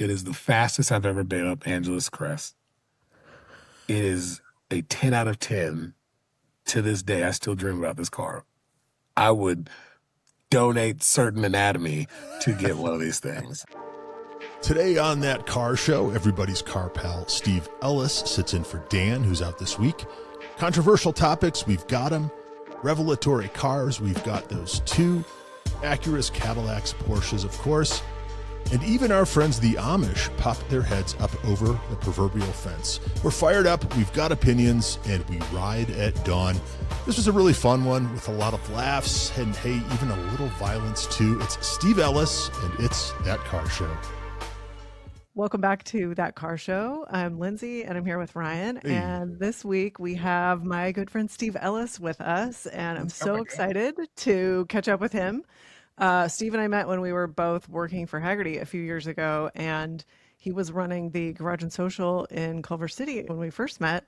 It is the fastest I've ever been up Angeles Crest. It is a 10 out of 10. To this day, I still dream about this car. I would donate certain anatomy to get one of these things. Today on That Car Show, everybody's car pal Steve Ellis sits in for Dan, who's out this week. Controversial topics, we've got them. Revelatory cars, we've got those too. Acuras, Cadillacs, Porsches, of course. And even our friends the Amish pop their heads up over the proverbial fence. We're fired up, we've got opinions, and we ride at dawn. This was a really fun one with a lot of laughs and, hey, even a little violence too. It's Steve Ellis, and it's That Car Show. Welcome back to That Car Show. I'm Lindsay, and I'm here with Ryan. Hey. And this week we have my good friend Steve Ellis with us, and I'm so excited to catch up with him. Steve and I met when we were both working for Haggerty a few years ago, and he was running the Garage and Social in Culver City when we first met,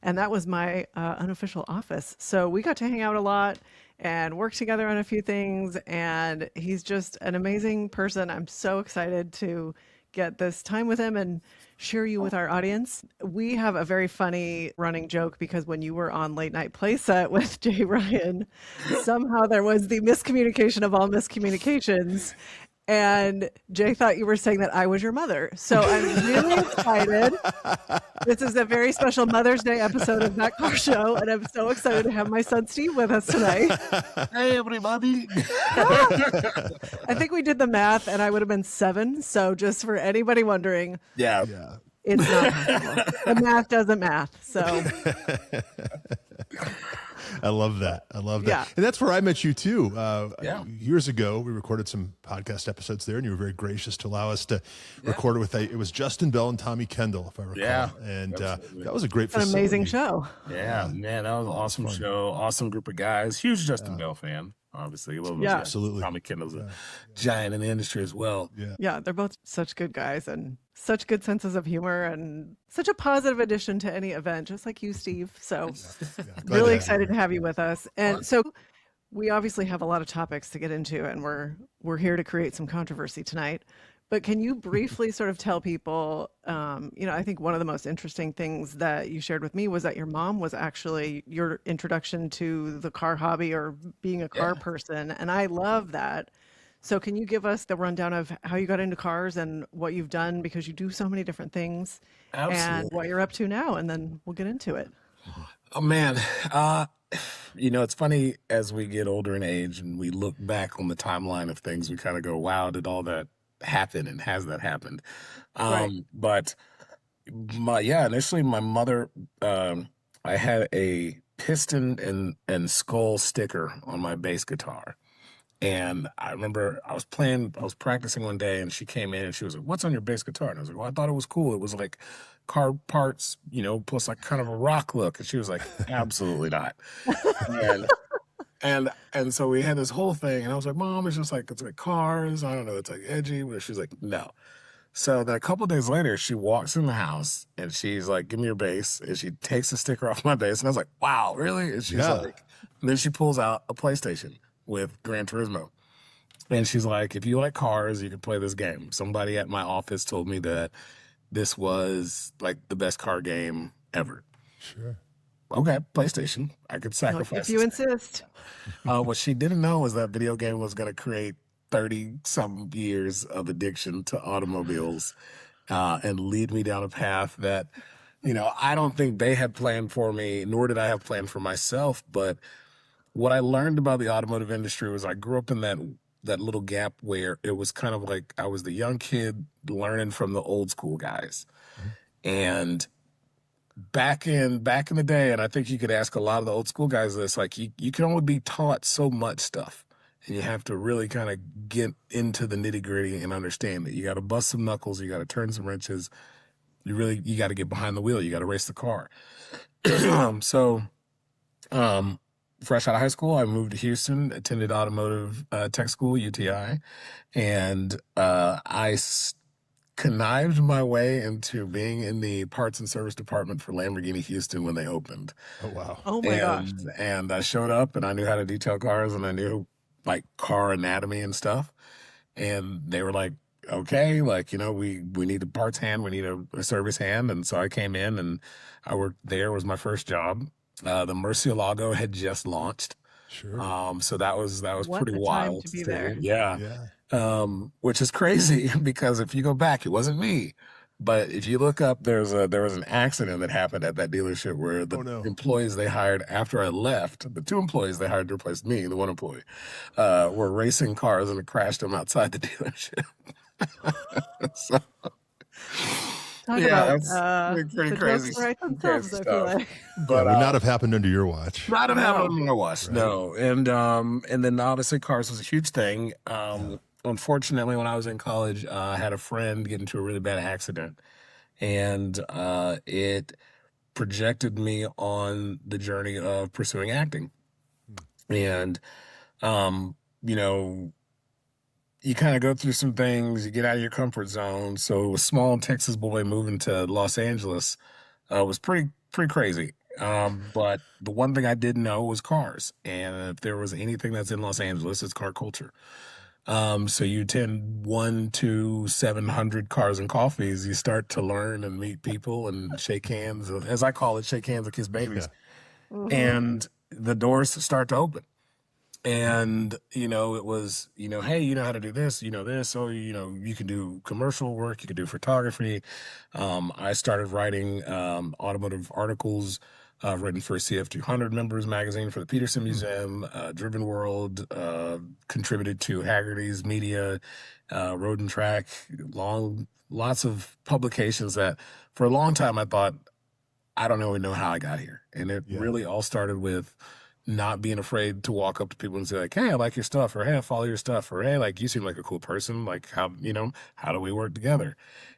and that was my unofficial office. So we got to hang out a lot and work together on a few things, and he's just an amazing person. I'm so excited to get this time with him and share you with our audience. We have a very funny running joke because when you were on Late Night Playset with Jay Ryan, somehow there was the miscommunication of all miscommunications. And Jay thought you were saying that I was your mother. So I'm really excited. This is a very special Mother's Day episode of That Car Show. And I'm so excited to have my son Steve with us today. Hey, everybody. I think we did the math and I would have been 7. So just for anybody wondering. Yeah. It's not possible. The math doesn't math. So I love that. Yeah. And that's where I met you too. Years ago, we recorded some podcast episodes there, and you were very gracious to allow us to record it with it was Justin Bell and Tommy Kendall, if I recall. Yeah, and that was a great an facility. amazing show. Yeah, man, that was an awesome show. Awesome group of guys. Huge Justin Bell fan, obviously. Yeah. Absolutely. Tommy Kendall's a giant in the industry as well. Yeah, they're both such good guys and such good senses of humor and such a positive addition to any event, just like you, Steve. So really excited to have you with us. And so we obviously have a lot of topics to get into, and we're here to create some controversy tonight. But can you briefly sort of tell people, I think one of the most interesting things that you shared with me was that your mom was actually your introduction to the car hobby or being a car person. And I love that. So can you give us the rundown of how you got into cars and what you've done, because you do so many different things, and what you're up to now, and then we'll get into it. Oh, man. It's funny as we get older in age and we look back on the timeline of things, we kind of go, wow, did all that happen, and has that happened? Right. But initially my mother, I had a piston and skull sticker on my bass guitar. And I remember I was practicing one day, and she came in and she was like, "What's on your bass guitar?" And I was like, "Well, I thought it was cool. It was like car parts, plus like kind of a rock look." And she was like, "Absolutely not." and so we had this whole thing, and I was like, "Mom, it's like cars. I don't know. It's like edgy." But she's like, "No." So then a couple of days later, she walks in the house and she's like, "Give me your bass." And she takes the sticker off my bass. And I was like, "Wow, really?" And she's like, and then she pulls out a PlayStation with Gran Turismo. And she's like, "If you like cars, you can play this game." Somebody at my office told me that this was like the best car game ever. Sure. Okay, PlayStation. I could sacrifice. If you insist. What she didn't know was that video game was going to create 30-some years of addiction to automobiles and lead me down a path that, I don't think they had planned for me, nor did I have planned for myself. But what I learned about the automotive industry was I grew up in that little gap where it was kind of like I was the young kid learning from the old school guys. Mm-hmm. And back in the day, and I think you could ask a lot of the old school guys this, like you can only be taught so much stuff, and you have to really kind of get into the nitty gritty and understand that you got to bust some knuckles, you got to turn some wrenches, you got to get behind the wheel, you got to race the car. Fresh out of high school, I moved to Houston, attended automotive tech school, UTI, and I connived my way into being in the parts and service department for Lamborghini Houston when they opened. Oh, wow. Oh, my gosh. And I showed up, and I knew how to detail cars, and I knew, like, car anatomy and stuff. And they were like, okay, like, we need a parts hand, we need a service hand. And so I came in and I worked there, was my first job. The Murcielago had just launched. Sure. So that was What pretty a time wild to to be see. there. Yeah. Yeah. Which is crazy because if you go back, it wasn't me. But if you look up, there was an accident that happened at that dealership where the Oh, no. employees they hired after I left, the two employees they hired to replace me, the one employee, were racing cars and it crashed them outside the dealership. So, Talk yeah, about that's pretty the crazy, jokes write themselves, crazy I feel stuff. like. Yeah, But would not have happened under your watch. not have happened No. on my watch, Right. no. And then obviously cars was a huge thing. Unfortunately, when I was in college, I had a friend get into a really bad accident, and it projected me on the journey of pursuing acting. And um, you know, you kind of go through some things, you get out of your comfort zone. So a small Texas boy moving to Los Angeles was pretty crazy. But the one thing I didn't know was cars, and if there was anything that's in Los Angeles, it's car culture. So you attend 1 to 700 cars and coffees. You start to learn and meet people and shake hands, as I call it, shake hands and kiss babies, Mhm. and the doors start to open. And it was, hey, you know how to do this, this, so you can do commercial work, you can do photography. I started writing automotive articles, written for CF200 Members Magazine, for the Peterson Museum, Driven World, contributed to Haggerty's Media, Road and Track, lots of publications that for a long time I thought, I don't even know how I got here. And it Yeah. really all started with not being afraid to walk up to people and say, like, hey, I like your stuff, or hey, I follow your stuff, or hey, like, you seem like a cool person. Like, how do we work together?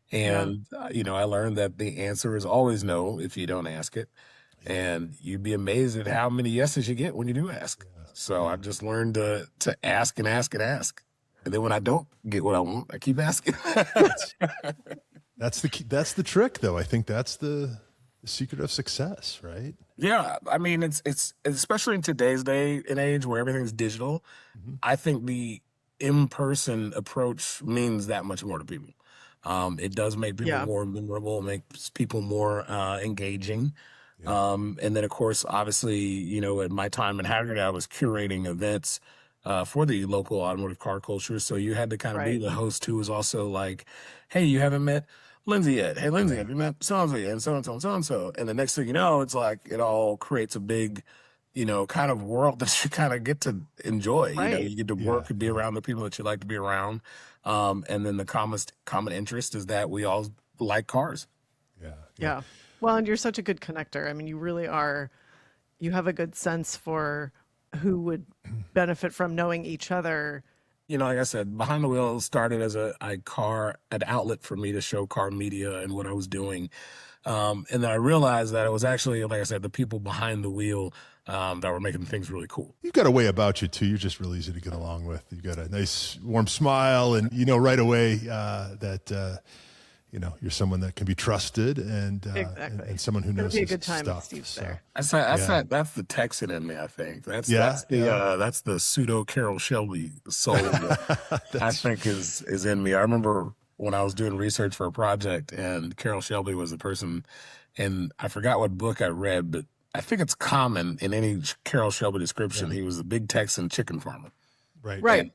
Yeah. And, I learned that the answer is always no if you don't ask it. And you'd be amazed at how many yeses you get when you do ask. So I've just learned to ask and ask and ask. And then when I don't get what I want, I keep asking. That's the key, that's the trick, though. I think that's the secret of success, right? Yeah, I mean, it's especially in today's day and age where everything's digital. I think the in-person approach means that much more to people. It does make people Yeah. more memorable, makes people more engaging. And then, of course, obviously, at my time in Haggard, I was curating events for the local automotive car culture. So you had to kind of be Right. the host who was also like, hey, you haven't met Lindsay yet. Hey, Lindsay, have you met so-and-so yet? And so-and-so and so-and-so. And the next thing you know, it's like it all creates a big, kind of world that you kind of get to enjoy. Right. You get to work and be around the people that you like to be around. And then the common interest is that we all like cars. Yeah. Yeah. Well, and you're such a good connector. I mean, you really are, you have a good sense for who would benefit from knowing each other. Like I said, Behind the Wheel started as an outlet for me to show car media and what I was doing. And then I realized that it was actually, like I said, the people behind the wheel that were making things really cool. You've got a way about you, too. You're just really easy to get along with. You've got a nice, warm smile, and right away that you're someone that can be trusted and Exactly. and someone who It'll knows be a his good time if stuff. Steve's So, there. That's the Texan in me, I think. That's the pseudo Carol Shelby soul that I think is in me. I remember when I was doing research for a project, and Carol Shelby was the person, and I forgot what book I read, but I think it's common in any Carol Shelby description. He was a big Texan chicken farmer. right. Right.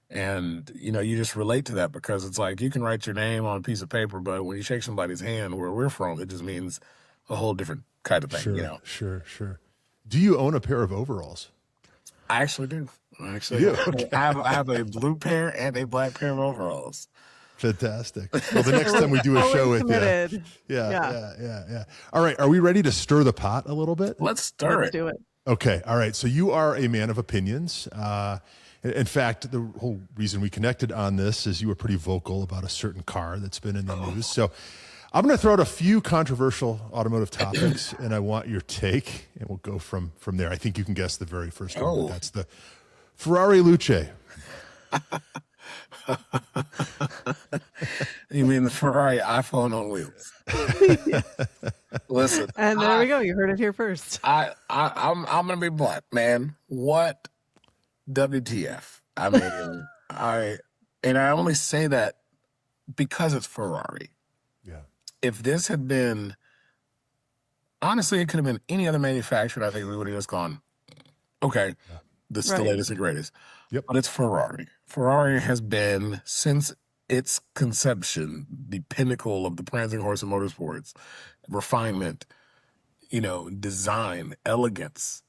And you just relate to that because it's like you can write your name on a piece of paper, but when you shake somebody's hand where we're from, it just means a whole different kind of thing. Sure. Do you own a pair of overalls? I actually do. I do? Okay. I have a blue pair and a black pair of overalls. Fantastic. Well, the next time we do a Always show with committed. you. Yeah. All right. Are we ready to stir the pot a little bit? Let's stir Let's it. do it. Okay. All right. So you are a man of opinions. In fact, the whole reason we connected on this is you were pretty vocal about a certain car that's been in the news. So I'm going to throw out a few controversial automotive topics, and I want your take, and we'll go from there. I think you can guess the very first one. Oh. But that's the Ferrari Luce. You mean the Ferrari iPhone on wheels? Listen, And there we go. You heard it here first. I'm gonna be blunt, man. What WTF? I mean, I only say that because it's Ferrari. Yeah. If this had been, honestly, it could have been any other manufacturer. I think we would have just gone, okay, this is the Right. latest and greatest. Yep. But it's Ferrari. Ferrari has been, since its conception, the pinnacle of the prancing horse in motorsports, refinement, design, elegance,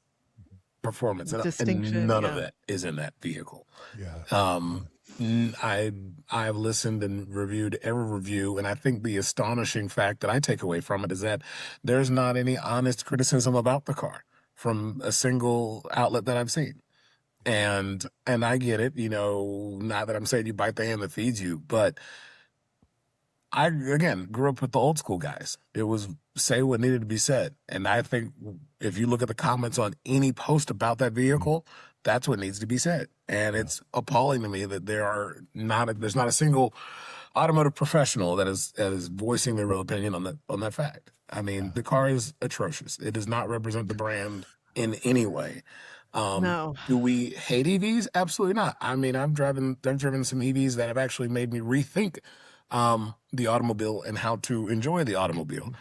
performance, and Distinction, none of yeah. that is in that vehicle. Yeah. I've listened and reviewed every review, and I think the astonishing fact that I take away from it is that there's not any honest criticism about the car from a single outlet that I've seen. And I get it, not that I'm saying you bite the hand that feeds you, but I, again, grew up with the old school guys. It was say what needed to be said. And I think if you look at the comments on any post about that vehicle, that's what needs to be said. And it's appalling to me that there's not a single automotive professional that is voicing their real opinion on that fact. I mean, the car is atrocious. It does not represent the brand in any way. No. Do we hate EVs? Absolutely not. I mean, I've driven some EVs that have actually made me rethink the automobile and how to enjoy the automobile.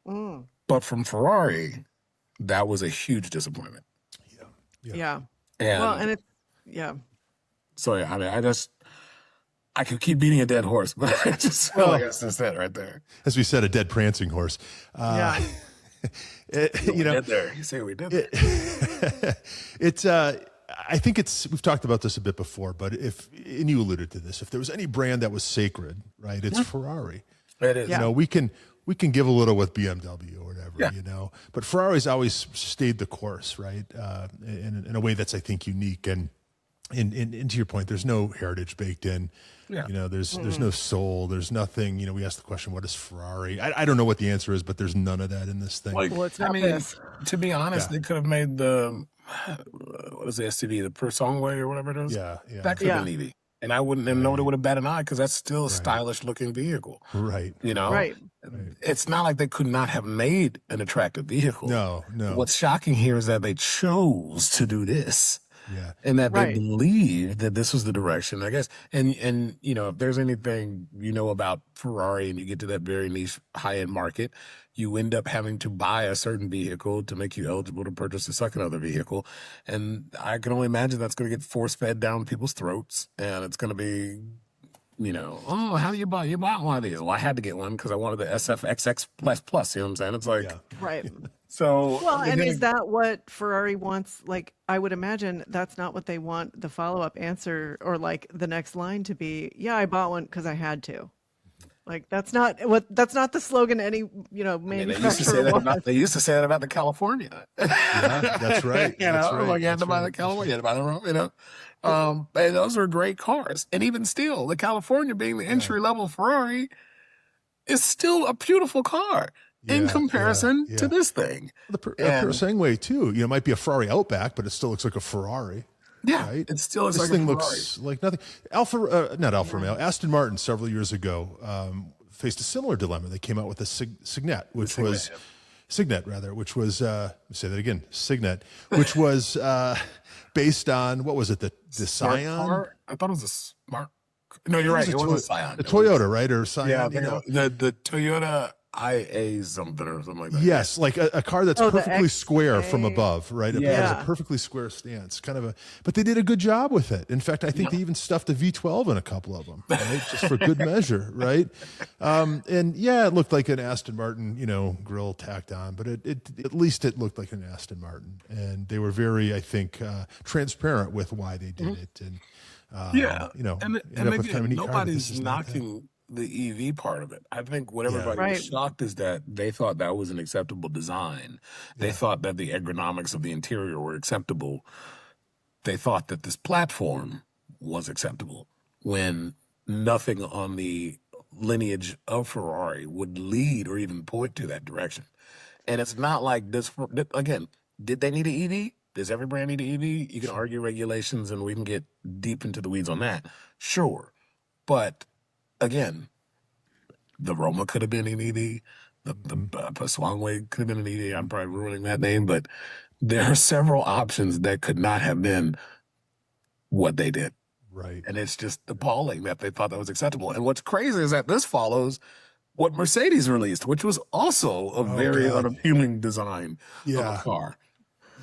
Mm. But from Ferrari, that was a huge disappointment. Yeah. And Well, and it's, yeah. so, yeah, I mean, I could keep beating a dead horse, but I just feel like that's just it right there. As we said, a dead prancing horse. Yeah. We did there. You say we did there. It's I think we've talked about this a bit before, but and you alluded to this, if there was any brand that was sacred, right, it's Ferrari. It is. Yeah. We can give a little with BMW or whatever, Yeah. but Ferrari's always stayed the course, right? In a way that's, I think, unique. And to your point, there's no heritage baked in. Yeah. There's no soul. There's nothing. We asked the question, what is Ferrari? I don't know what the answer is, but there's none of that in this thing. Well, it's not this. To be honest, they could have made the what is the SUV, the Persongway or whatever it is. Yeah. That could have been EV, and I wouldn't have known it would have batted an eye because that's still a stylish looking vehicle. Right. Right. It's not like they could not have made an attractive vehicle. No. What's shocking here is that they chose to do this. Yeah. And that they Right. believed that this was the direction, I guess. And if there's anything about Ferrari and you get to that very niche high-end market, you end up having to buy a certain vehicle to make you eligible to purchase a second other vehicle. And I can only imagine that's going to get force-fed down people's throats. And it's going to be, oh, how do you buy? You bought one of these. Well, I had to get one because I wanted the SFXX++. You know what I'm saying? It's like, Right. so. Well, and is that what Ferrari wants? Like, I would imagine that's not what they want the follow-up answer or like the next line to be. Yeah, I bought one because I had to. Like, that's not the slogan any, manufacturer wants. They used to say that about the California. Yeah, that's right. That's right. Like you had to buy the California, you had to buy the Rome, and those are great cars. And even still, the California being the entry level Ferrari is still a beautiful car in comparison to this thing. The Persongway too. It might be a Ferrari Outback, but it still looks like a Ferrari. Yeah, right? it still looks This like thing a Ferrari. looks like nothing. Not Alfa Romeo. Aston Martin several years ago faced a similar dilemma. They came out with a Signet, which was say that again, Signet, which was based on, what was it, the Scion? Car? I thought it was a smart. No, you're right. It was a Scion. A Toyota, right, or Scion? Yeah, the Toyota IA something or something like that. Yes, like a car that's perfectly square from above, right? It has Yeah. a perfectly square stance, but they did a good job with it. In fact, I think they even stuffed a V12 in a couple of them, right? Just for good measure, right? And yeah, it looked like an Aston Martin, grill tacked on, but it at least it looked like an Aston Martin, and they were very, I think, transparent with why they did it, and nobody's knocking the EV part of it. I think what everybody was shocked is that they thought that was an acceptable design. They thought that the ergonomics of the interior were acceptable. They thought that this platform was acceptable when nothing on the lineage of Ferrari would lead or even point to that direction. And it's not like this, again, did they need an EV? Does every brand need an EV? You can argue regulations and we can get deep into the weeds on that. Sure. But again, the Roma could have been an EV. The Persongway could have been an EV. I'm probably ruining that name, but there are several options that could not have been what they did. Right. And it's just appalling that they thought that was acceptable. And what's crazy is that this follows what Mercedes released, which was also a very God. unappealing design of a Yeah. car.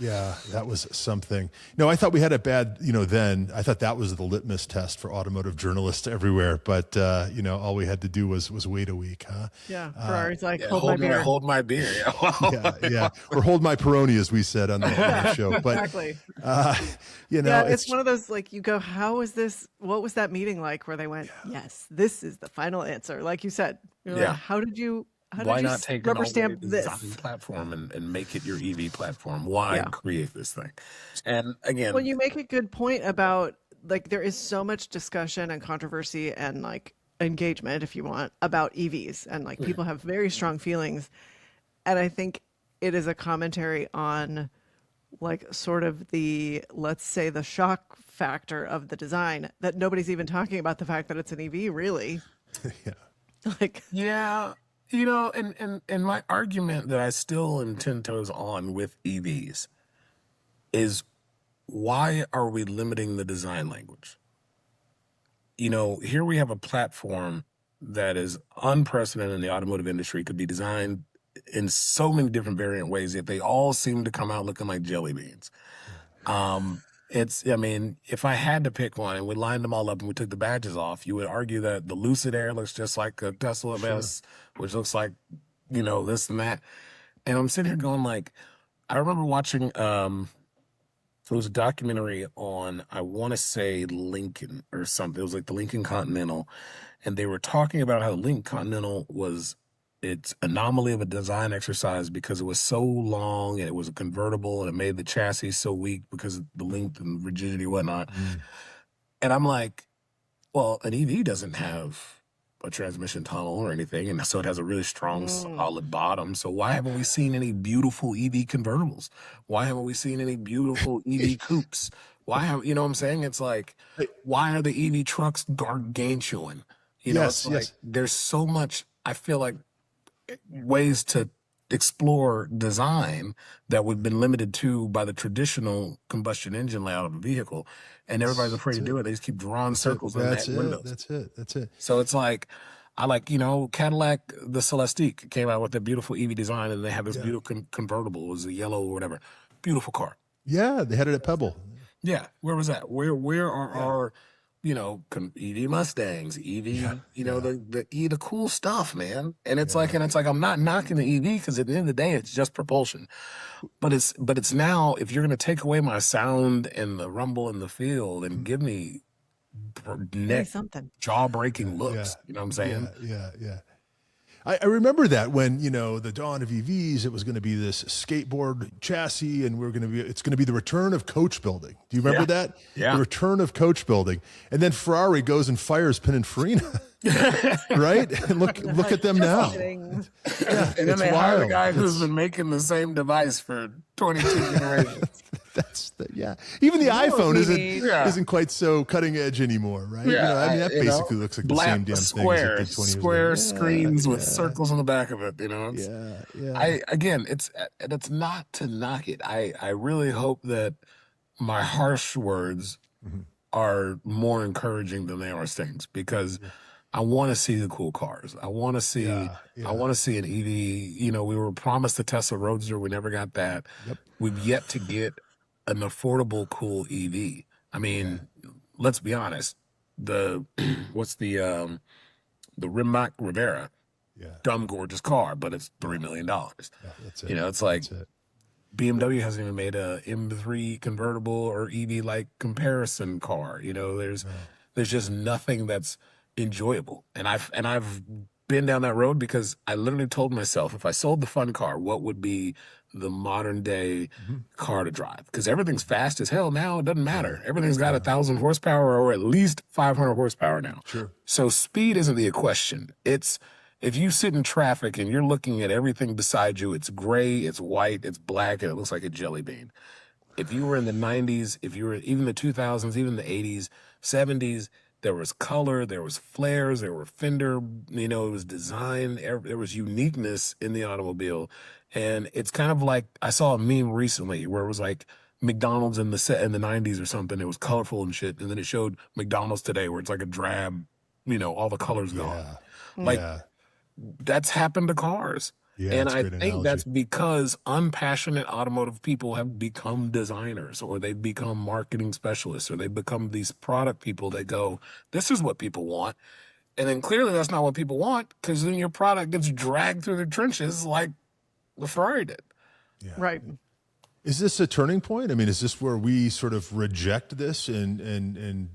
Yeah, that was something. No, I thought we had it bad, then. I thought that was the litmus test for automotive journalists everywhere. But, all we had to do was wait a week, huh? Yeah. Ferrari's like, Yeah, hold my beer. hold my beer. Yeah. Or hold my Peroni, as we said on the show. But, Exactly. it's one of those, like, you go, how is this? What was that meeting like where they went, yes, this is the final answer? Like you said, you're like, how did you Why not take an rubber stamp already this designed platform and make it your EV platform? Why Yeah. create this thing? And again, Well, you make a good point about, like, there is so much discussion and controversy and, like, engagement, if you want, about EVs, and, like, people have very strong feelings. And I think it is a commentary on, like, sort of the, let's say, the shock factor of the design, that nobody's even talking about the fact that it's an EV, really. Like, yeah, and my argument that I still am 10 toes on with EVs is, why are we limiting the design language? Here we have a platform that is unprecedented in the automotive industry, could be designed in so many different variant ways, yet they all seem to come out looking like jelly beans. If I had to pick one and we lined them all up and we took the badges off, you would argue that the Lucid Air looks just like a Tesla MS, which looks like, this and that. And I'm sitting here going, like, I remember watching, there was a documentary on, I want to say Lincoln or something. It was like the Lincoln Continental. And they were talking about how the Lincoln Continental was its anomaly of a design exercise because it was so long and it was a convertible and it made the chassis so weak because of the length and rigidity and whatnot. And I'm like, well, an EV doesn't have a transmission tunnel or anything, and so it has a really strong, solid bottom. So why haven't we seen any beautiful EV convertibles? Why haven't we seen any beautiful EV coupes? You know what I'm saying? It's like, why are the EV trucks gargantuan? There's so much, I feel like, ways to explore design that we've been limited to by the traditional combustion engine layout of a vehicle, and everybody's afraid to do it. They just keep drawing circles in that windows. That's it. So it's like, I like, Cadillac, the Celestiq came out with a beautiful EV design, and they have this beautiful convertible. It was a yellow or whatever. Beautiful car. Yeah, they had it at Pebble. Yeah, where was that? Where are our EV Mustangs, EV, the cool stuff, man. And it's like, I'm not knocking the EV, because at the end of the day, it's just propulsion. But it's now, if you're going to take away my sound and the rumble in the field and give me jaw-breaking looks, you know what I'm saying? Yeah. I remember that when, the dawn of EVs, it was going to be this skateboard chassis, and it's going to be the return of coach building. Do you remember that? Yeah. The return of coach building. And then Ferrari goes and fires Pininfarina. Right? And look at them now. And then they hire a guy who's been making the same device for 22 generations. Even the iPhone isn't quite so cutting edge anymore, right? That basically looks like the same damn thing. Square screens with circles on the back of it. It's not to knock it. I really hope that my harsh words are more encouraging than they are stings, because I want to see the cool cars. I want to see an EV. We were promised the Tesla Roadster. We never got that. We've yet to get an affordable, cool EV. I mean, let's be honest. What's the Rimac Rivera? Dumb, gorgeous car, but it's $3 million. That's it. It's like BMW hasn't even made a M3 convertible or EV-like comparison car. There's just nothing that's enjoyable. And I've been down that road, because I literally told myself, if I sold the fun car, what would be the modern day car to drive? Because everything's fast as hell now. It doesn't matter. Everything's got 1,000 horsepower or at least 500 horsepower now. Sure. So speed isn't the question. It's, if you sit in traffic and you're looking at everything beside you, it's gray, it's white, it's black, and it looks like a jelly bean. If you were in the 90s, if you were even the 2000s, even the 80s, 70s, there was color, there was flares, there were fender, it was design, there was uniqueness in the automobile. And it's kind of like, I saw a meme recently where it was like, McDonald's in the 90s or something. It was colorful and shit. And then it showed McDonald's today where it's like a drab, all the colors gone. Like Yeah. that's happened to cars. Yeah, And that's a I great think analogy. that's because unpassionate automotive people have become designers, or they've become marketing specialists, or they've become these product people that go, this is what people want. And then clearly that's not what people want, because then your product gets dragged through the trenches like the Ferrari did. Yeah. Right. Is this a turning point? I mean, is this where we sort of reject this and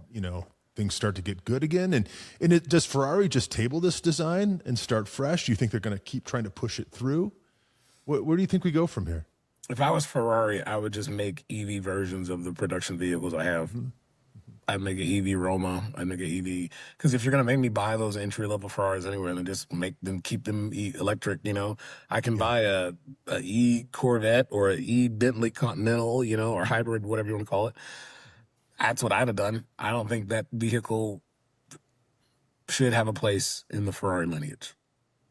things start to get good again? And does Ferrari just table this design and start fresh? Do you think they're going to keep trying to push it through? Where do you think we go from here? If I was Ferrari, I would just make EV versions of the production vehicles I have. I'd make an EV Roma. I'd make an EV, because if you're gonna make me buy those entry level Ferraris anywhere, and then just keep them electric, I can buy a E Corvette or a E Bentley Continental, or hybrid, whatever you want to call it. That's what I'd have done. I don't think that vehicle should have a place in the Ferrari lineage.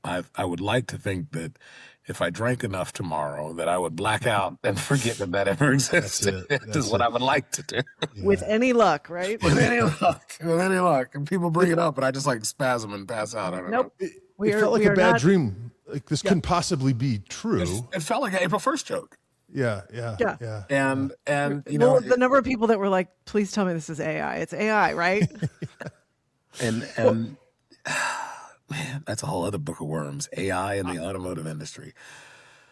I would like to think that if I drank enough tomorrow, that I would black out and forget that ever existed. That's what I would like to do. Yeah. With any luck, right? With any luck. And people bring it up, and I just like spasm and pass out. I don't know. It felt like a bad dream. Like this couldn't possibly be true. It felt like an April 1st joke. Yeah. And the number of people that were like, please tell me this is AI. It's AI, right? and man, that's a whole other book of worms. AI in the automotive industry.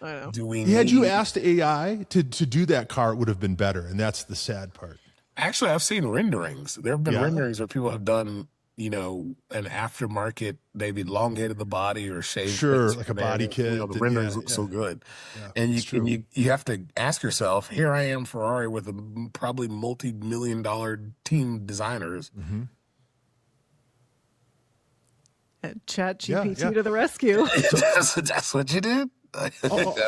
I know. Had you asked AI to do that car, it would have been better. And that's the sad part. Actually, I've seen renderings. There have been renderings where people have done, an aftermarket, they've elongated the body or shaved. Sure, like a body kit. The renderings look so good. Yeah, and you have to ask yourself, here I am, Ferrari, with a probably multi-million-dollar team designers. Mm-hmm. Chat GPT to the rescue. That's what you did.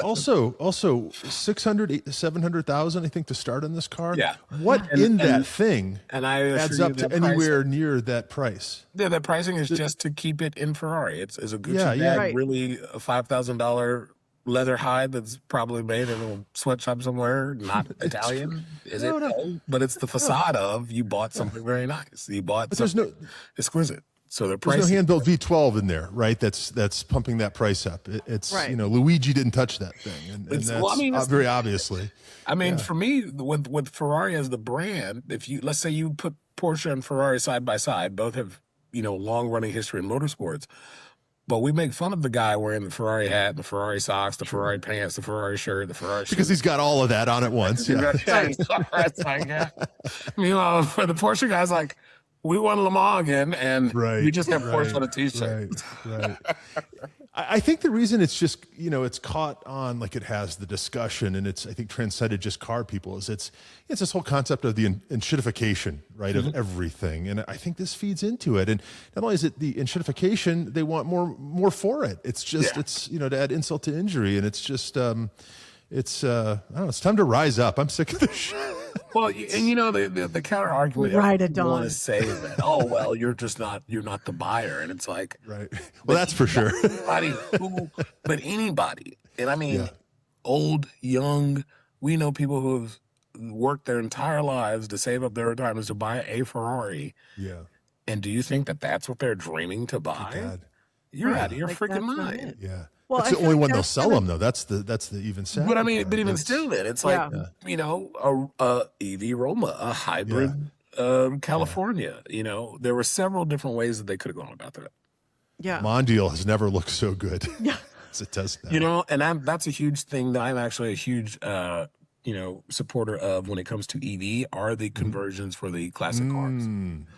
Also 600, 700,000, I think, to start on this car. Yeah. What in that thing and I adds up to anywhere near that price? Yeah, that pricing is just to keep it in Ferrari. It's a Gucci bag, really a $5,000 leather hide that's probably made in a sweatshop somewhere, not Italian. Is it? No. But it's the facade of you bought something very nice. You bought something exquisite. So there's no hand-built V12 in there, right? That's pumping that price up. It's Luigi didn't touch that thing, and that's very obviously. I mean, for me, with Ferrari as the brand, let's say you put Porsche and Ferrari side by side, both have long-running history in motorsports, but we make fun of the guy wearing the Ferrari hat, the Ferrari socks, the Ferrari pants, the Ferrari shirt, the Ferrari because he's got all of that on at once. Yeah. Meanwhile, for the Porsche guys, like, we won Le Mans again, and we just have Porsche on a T-shirt. Right. I think the reason it's just, it's caught on like it has the discussion, and it's, I think, transcended just car people, is it's this whole concept of the enshittification, right, of everything. And I think this feeds into it. And not only is it the enshittification, they want more for it. It's just, it's, to add insult to injury. And it's just, I don't know, it's time to rise up. I'm sick of this shit. Well, and the counter argument want to say that, oh well, you're not the buyer, and it's like, right. Well, that's for sure. But anybody, and I mean, old, young, we know people who have worked their entire lives to save up their retirements to buy a Ferrari. Yeah. And do you think that that's what they're dreaming to buy? You're out of your freaking mind. Yeah. Well, that's the only one they'll sell them, though. That's the even sadder. But I mean, even still, then it's like a EV Roma, a hybrid California. There were several different ways that they could have gone about that. Yeah, Mondial has never looked so good as it does now. And that's a huge thing that I'm actually a huge supporter of when it comes to EV are the conversions for the classic cars.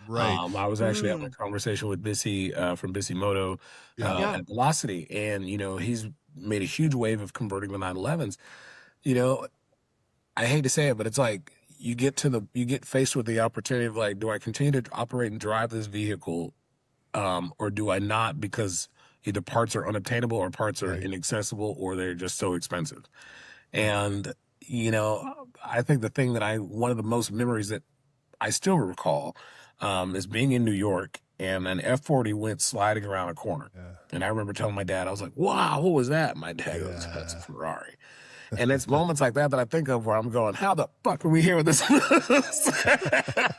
Right. I was actually having a conversation with Bissy from Bissy Moto at Velocity, and he's made a huge wave of converting the 911s. I hate to say it, but it's like you get faced with the opportunity of like, do I continue to operate and drive this vehicle, or do I not, because either parts are unobtainable or parts are inaccessible or they're just so expensive. And I think the thing that one of the most memories that I still recall is being in New York, and an F40 went sliding around a corner. Yeah. And I remember telling my dad, I was like, wow, what was that? My dad goes, that's a Ferrari. And it's moments like that that I think of where I'm going, how the fuck are we here with this?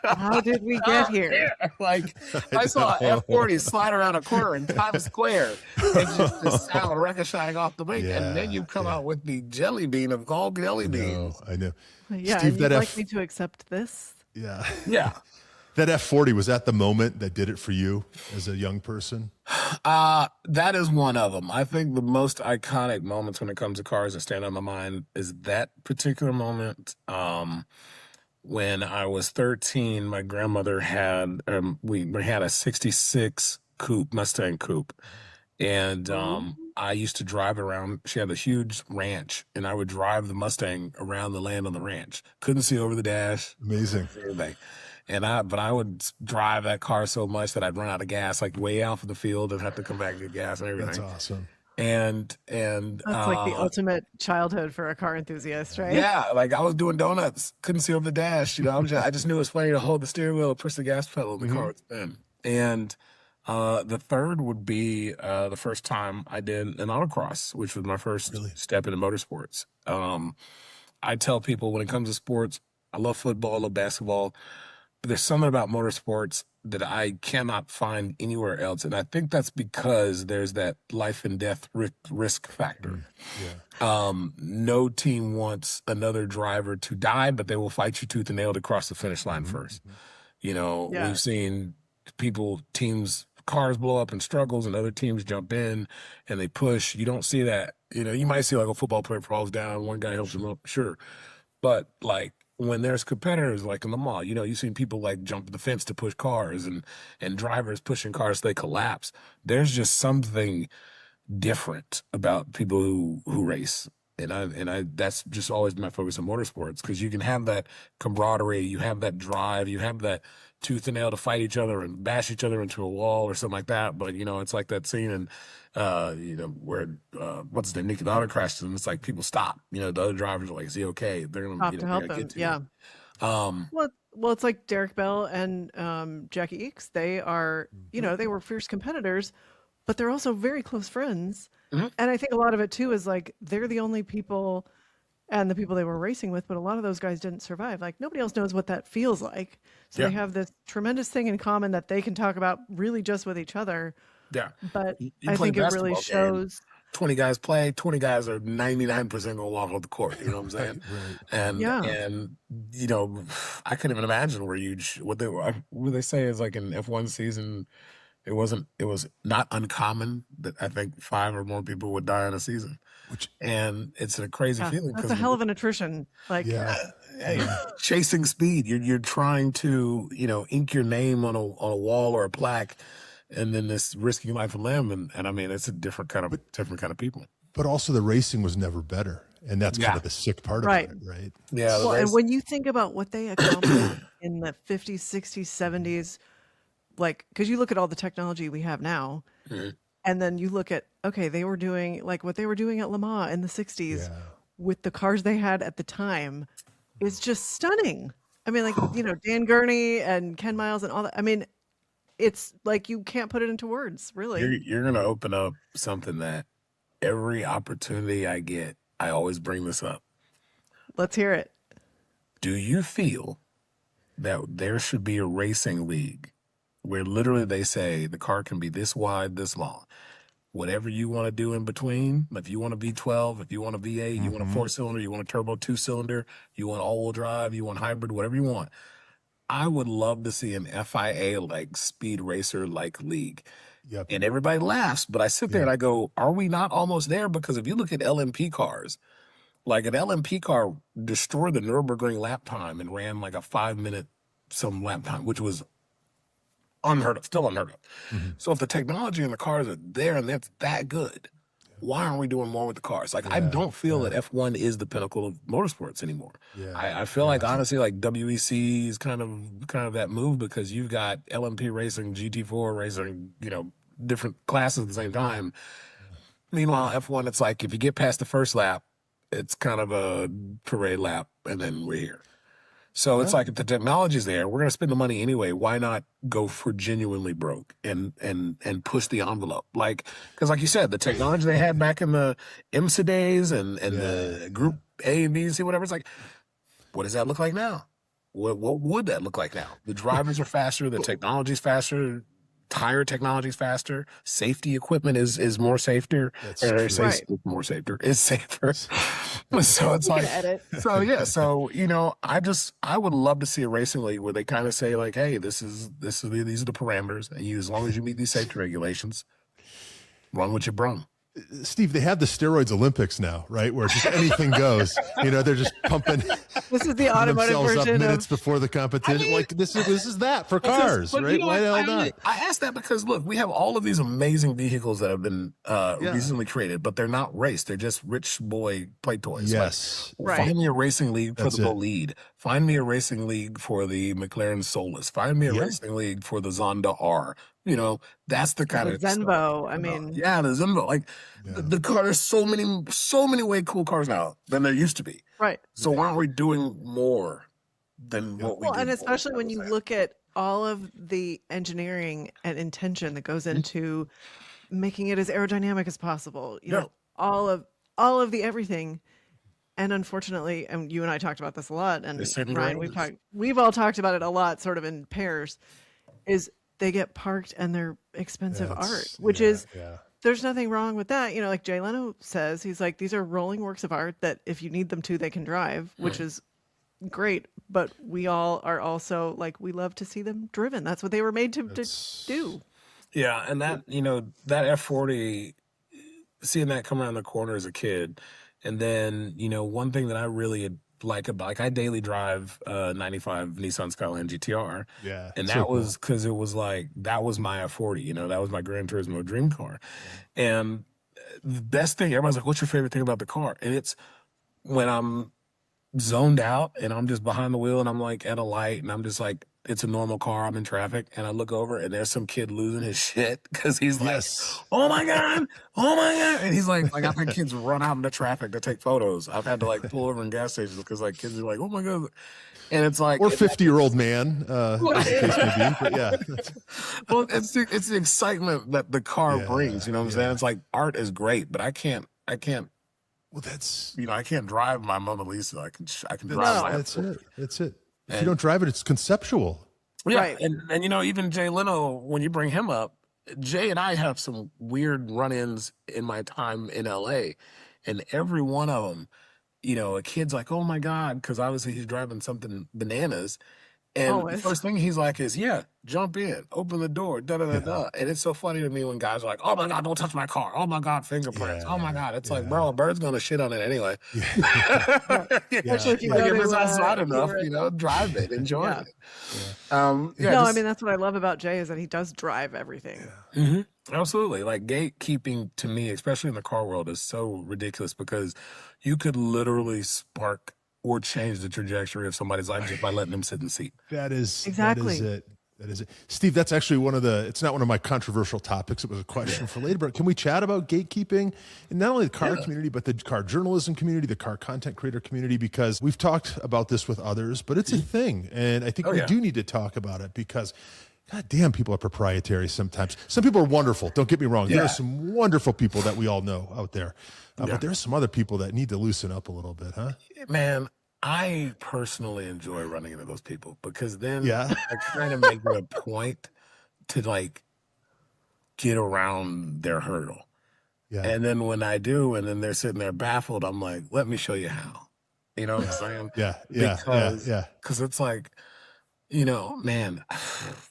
How did we get here? Like, I saw an F40 slide around a corner in Times Square and just the sound ricocheting off the wing. And then you come out with the jelly bean of all jelly beans. I know. Yeah, Steve, and you'd like me to accept this? Yeah. Yeah. That F40, was that the moment that did it for you as a young person? That is one of them. I think the most iconic moments when it comes to cars that stand on my mind is that particular moment. When I was 13, my grandmother had, we had a 66 coupe, Mustang coupe. And I used to drive around. She had a huge ranch, and I would drive the Mustang around the land on the ranch. Couldn't see over the dash. Amazing. Everything. But I would drive that car so much that I'd run out of gas, like way out of the field, and have to come back and get gas and everything. That's awesome. And that's like the ultimate childhood for a car enthusiast, right? Yeah, like I was doing donuts, couldn't see over the dash. I just knew it was funny to hold the steering wheel, push the gas pedal, and the car would spin. And the third would be the first time I did an autocross, which was my first step into motorsports. I tell people when it comes to sports, I love football, I love basketball, but there's something about motorsports that I cannot find anywhere else. And I think that's because there's that life and death risk factor. No team wants another driver to die, but they will fight you tooth and nail to cross the finish line first. We've seen teams, cars blow up in struggles, and other teams jump in and they push. You don't see that. You might see like a football player falls down, one guy helps him up, sure. But like, when there's competitors like in the mall, you've seen people like jump the fence to push cars and drivers pushing cars so they collapse. There's just something different about people who race. And I that's just always my focus on motorsports, because you can have that camaraderie, you have that drive, you have that tooth and nail to fight each other and bash each other into a wall or something like that. But it's like that scene in where what's the Nicky Lauda crashes, and it's like people stop. The other drivers are like, "Is he okay?" They're gonna have to help him. Yeah. Well, it's like Derek Bell and Jackie Eakes. They are, they were fierce competitors, but they're also very close friends. And I think a lot of it too is like they're the only people, and the people they were racing with, but a lot of those guys didn't survive. Like nobody else knows what that feels like. So they have this tremendous thing in common that they can talk about really just with each other. Yeah. But I think it really shows. 20 guys play, 20 guys are 99% going to walk off the court. You know what I'm saying? And I couldn't even imagine what they say is like in F1 season, it was not uncommon that I think 5 or more people would die in a season. And it's a crazy feeling. That's a hell of an attrition. Like, chasing speed. You're trying to, ink your name on a wall or a plaque, and then this risking life and limb. And I mean, it's a different kind of people. But also the racing was never better. And that's kind of the sick part about it, right? Yeah. Well, and when you think about what they accomplished in the 50s, 60s, 70s, like, because you look at all the technology we have now, and then you look at, they were doing like what they were doing at Le Mans in the 60s with the cars they had at the time is just stunning. I mean, like, Dan Gurney and Ken Miles and all that. I mean, it's like you can't put it into words, really. You're going to open up something that every opportunity I get, I always bring this up. Let's hear it. Do you feel that there should be a racing league where literally they say the car can be this wide, this long? Whatever you want to do in between, if you want a V12, if you want a V8, you want a 4-cylinder, you want a turbo 2-cylinder, you want all-wheel drive, you want hybrid, whatever you want. I would love to see an FIA like speed racer like league. Yep. And everybody laughs, but I sit there and I go, are we not almost there? Because if you look at LMP cars, like an LMP car destroyed the Nürburgring lap time and ran like a 5-minute some lap time, which was unheard of, still unheard of. So if the technology in the cars are there and that's that good, why aren't we doing more with the cars? Like, I don't feel that F1 is the pinnacle of motorsports anymore. I feel like, honestly, like WEC is kind of that move, because you've got LMP racing, GT4 racing, different classes at the same time. Meanwhile, F1, it's like if you get past the first lap, it's kind of a parade lap, and then we're here. So it's like if the technology's there, we're going to spend the money anyway. Why not go for genuinely broke and push the envelope? Like, because like you said, the technology they had back in the IMSA days and the Group A and B and C, whatever, it's like, what does that look like now? What would that look like now? The drivers are faster, the technology's faster, tire technology's faster, safety equipment is more safer. More safer. It's safer. So it's like, so yeah. So I would love to see a racing league where they kind of say like, hey, these are the parameters, and as long as you meet these safety regulations, run what you brung. Steve, they have the steroids Olympics now, right? Where just anything goes. They're just pumping. This is the automotive version up minutes before the competition. Like this is that for cars, right? Why the hell not? I asked that because look, we have all of these amazing vehicles that have been recently created, but they're not raced. They're just rich boy play toys. Yes, like, find me a racing league for the Bolide. Find me a racing league for the McLaren Solus. Find me a racing league for the Zonda R. That's the kind of Zenvo. The Zenvo. Like the car. There's so many way cool cars now than there used to be. Right. So why aren't we doing more than what we do? Well, and especially when you look at all of the engineering and intention that goes into making it as aerodynamic as possible. You know, all of the everything. And unfortunately, and you and I talked about this a lot, and Ryan, we've all talked about it a lot, sort of in pairs, is they get parked and they're expensive art, which there's nothing wrong with that. Like Jay Leno says, he's like, these are rolling works of art that if you need them to, they can drive, which is great. But we all are also like, we love to see them driven. That's what they were made to do. Yeah. And that, that F40, seeing that come around the corner as a kid. And then, one thing that I really like I daily drive 95 Nissan Skyline GTR. Yeah. And that was because it was like, that was my F40, that was my Gran Turismo dream car. And the best thing, everybody's like, what's your favorite thing about the car? And it's when I'm zoned out and I'm just behind the wheel and I'm like at a light and I'm just like, it's a normal car. I'm in traffic and I look over and there's some kid losing his shit because he's like, oh my God. And he's like I've had kids run out into traffic to take photos. I've had to like pull over in gas stations because like kids are like, oh my God. And it's like, or 50-year-old man, as the case may be, but yeah. Well, it's the excitement that the car brings, you know what I'm saying? It's like art is great, but I can't, well, that's, I can't drive my Mona Lisa. I can drive my F40. That's it. If you don't drive it, it's conceptual. Yeah. Right. And even Jay Leno, when you bring him up, Jay and I have some weird run-ins in my time in LA. And every one of them, a kid's like, oh my God, because obviously he's driving something bananas. And the first thing he's like is, jump in, open the door, da-da-da-da. And it's so funny to me when guys are like, oh my God, don't touch my car. Oh my God, fingerprints. Oh my God. It's like, bro, a bird's going to shit on it anyway. Especially if you like if it's outside enough, drive it, enjoy it. I mean, that's what I love about Jay is that he does drive everything. Mm-hmm. Absolutely. Like gatekeeping to me, especially in the car world, is so ridiculous because you could literally spark or change the trajectory of somebody's life just by letting them sit in the seat. That is exactly it. That is it. Steve, that's actually it's not one of my controversial topics. It was a question for later, but can we chat about gatekeeping in not only the car community, but the car journalism community, the car content creator community, because we've talked about this with others, but it's a thing. And I think we do need to talk about it because God damn, people are proprietary sometimes. Some people are wonderful. Don't get me wrong. There are some wonderful people that we all know out there. But there's some other people that need to loosen up a little bit, huh? Man, I personally enjoy running into those people because then I kind of make it a point to like get around their hurdle. Yeah. And then when I do, and then they're sitting there baffled, I'm like, let me show you how. You know what I'm saying? Because it's like, man,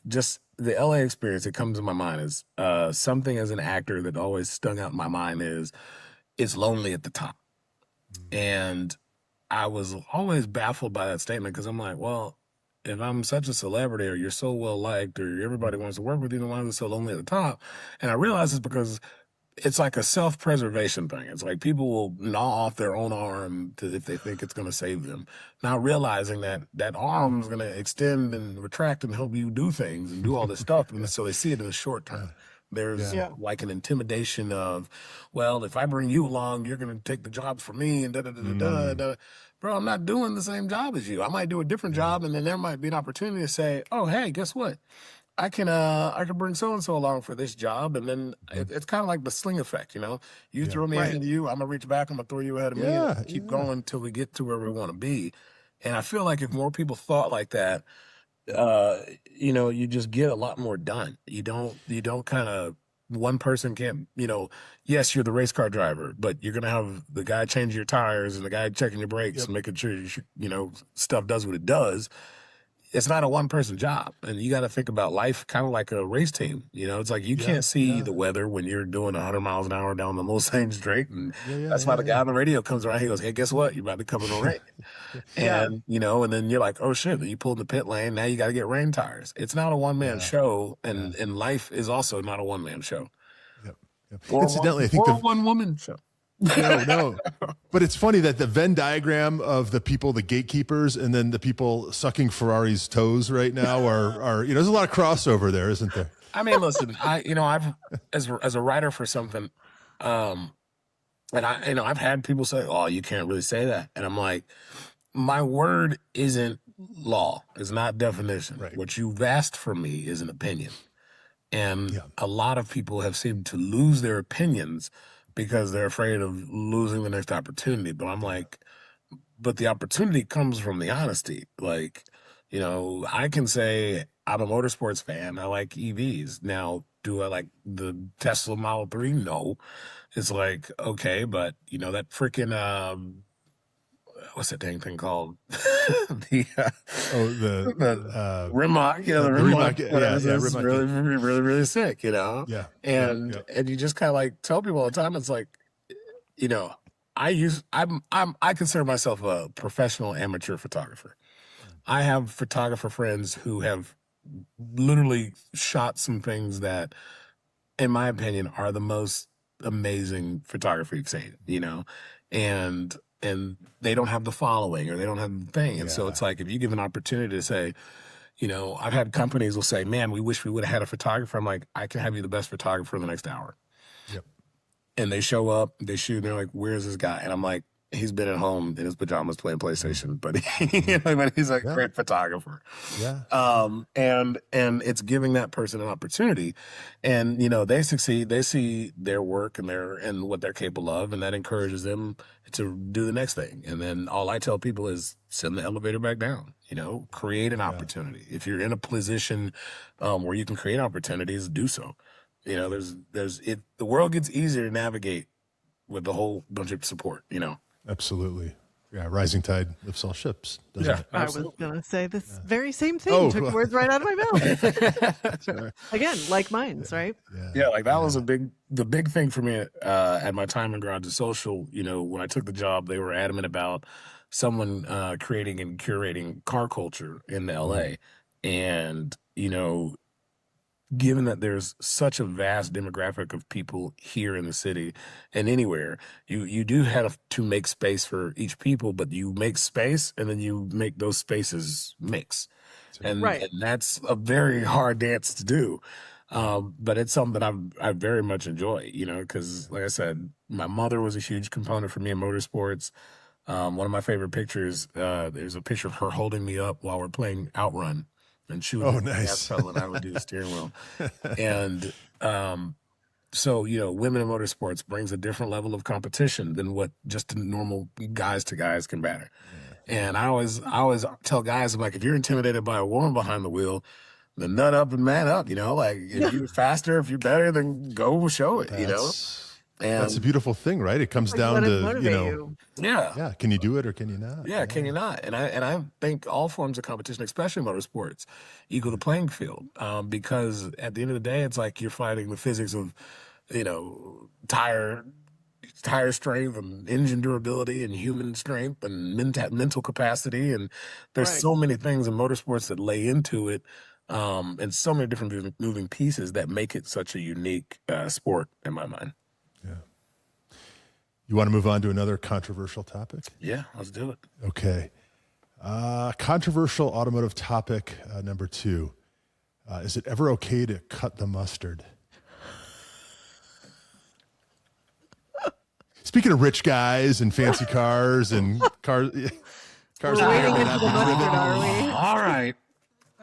just the LA experience that comes in my mind is something as an actor that always stung out in my mind is it's lonely at the top. And I was always baffled by that statement because I'm like, well, if I'm such a celebrity or you're so well liked or everybody wants to work with you, then why is it so lonely at the top? And I realize it's because it's like a self-preservation thing. It's like people will gnaw off their own arm if they think it's going to save them, not realizing that that arm is going to extend and retract and help you do things and do all this stuff. And so they see it in the short term. There's Yeah. like an intimidation of, well, if I bring you along, you're going to take the jobs from me and da da da da da da. Bro, I'm not doing the same job as you. I might do a different job, and then there might be an opportunity to say, oh, hey, guess what? I can bring so and so along for this job, and then it's kind of like the sling effect, you know. You throw me Right. ahead of you, I'm gonna reach back, I'm gonna throw you ahead of me, and keep going until we get to where we want to be. And I feel like if more people thought like that, you know, you just get a lot more done. You don't kind of one person can't, you know, yes, you're the race car driver, but you're gonna have the guy changing your tires and the guy checking your brakes and making sure you know stuff does what it does. It's not a one person job, and you got to think about life kind of like a race team. You know, it's like you can't see the weather when you're doing 100 miles an hour down the Mulsanne Straight, and that's why the guy on the radio comes around. He goes, "Hey, guess what? You're about to come in the rain." And you know, and then you're like, "Oh shit!" Then you pull in the pit lane. Now you got to get rain tires. It's not a one man show, and life is also not a one man show. Or Incidentally, I think a one woman show. No. But it's funny that the Venn diagram of the people, the gatekeepers, and then the people sucking Ferrari's toes right now are you know, there's a lot of crossover there, isn't there? I mean, listen, I've as a writer for something, and I've had people say, "Oh, you can't really say that," and I'm like, my word isn't law; it's not definition. Right. What you've asked for me is an opinion, and a lot of people have seemed to lose their opinions because they're afraid of losing the next opportunity. But I'm like, but the opportunity comes from the honesty. Like, you know, I can say I'm a motorsports fan. I like EVs. Now, do I like the Tesla Model 3? No. It's like, okay, but you know, that freaking, what's that dang thing called? The Rimac, you know, the Rimac, is really, really, really, really sick, you know? Yeah. And you just kind of like tell people all the time, it's like, you know, I consider myself a professional amateur photographer. I have photographer friends who have literally shot some things that, in my opinion, are the most amazing photography you've seen, you know? And they don't have the following or they don't have the thing. And so it's like, if you give an opportunity to say, you know, I've had companies will say, man, we wish we would have had a photographer. I'm like, I can have you the best photographer in the next hour. Yep. And they show up, they shoot, and they're like, where's this guy? And I'm like, he's been at home in his pajamas playing PlayStation, but but he's a great photographer. Yeah. And it's giving that person an opportunity, and you know they succeed. They see their work and what they're capable of, and that encourages them to do the next thing. And then all I tell people is send the elevator back down. You know, create an opportunity. If you're in a position where you can create opportunities, do so. You know, the world gets easier to navigate with a whole bunch of support. You know. Absolutely. Yeah, rising tide lifts all ships, doesn't it? I was going to say this very same thing. Took words right out of my mouth. Again, like mines, right? Yeah, like that was the big thing for me at my time in Garage Social. You know, when I took the job, they were adamant about someone creating and curating car culture in LA. And, you know, given that there's such a vast demographic of people here in the city and anywhere, you do have to make space for each people, but you make space and then you make those spaces mix. And that's a very hard dance to do. But it's something that I very much enjoy, you know, because like I said, my mother was a huge component for me in motorsports. One of my favorite pictures, there's a picture of her holding me up while we're playing Outrun. And she would do the gas pedal and I would do the steering wheel. And so, you know, women in motorsports brings a different level of competition than what just a normal guys to guys can batter. And I always tell guys, I'm like, if you're intimidated by a woman behind the wheel, then nut up and man up, you know, like if you're faster, if you're better, then go show it, you know? And that's a beautiful thing, right? It comes down to, you know, yeah. Can you do it or can you not? Yeah, can you not? And I think all forms of competition, especially motorsports, equal the playing field. Because at the end of the day, it's like you're fighting the physics of, you know, tire strength and engine durability and human strength and mental capacity. And there's so many things in motorsports that lay into it. And so many different moving pieces that make it such a unique sport in my mind. You want to move on to another controversial topic? Yeah, let's do it. Okay. Controversial automotive topic number 2. Is it ever okay to cut the mustard? speaking of rich guys and fancy cars and cars We're wading into the mustard, are we? All right.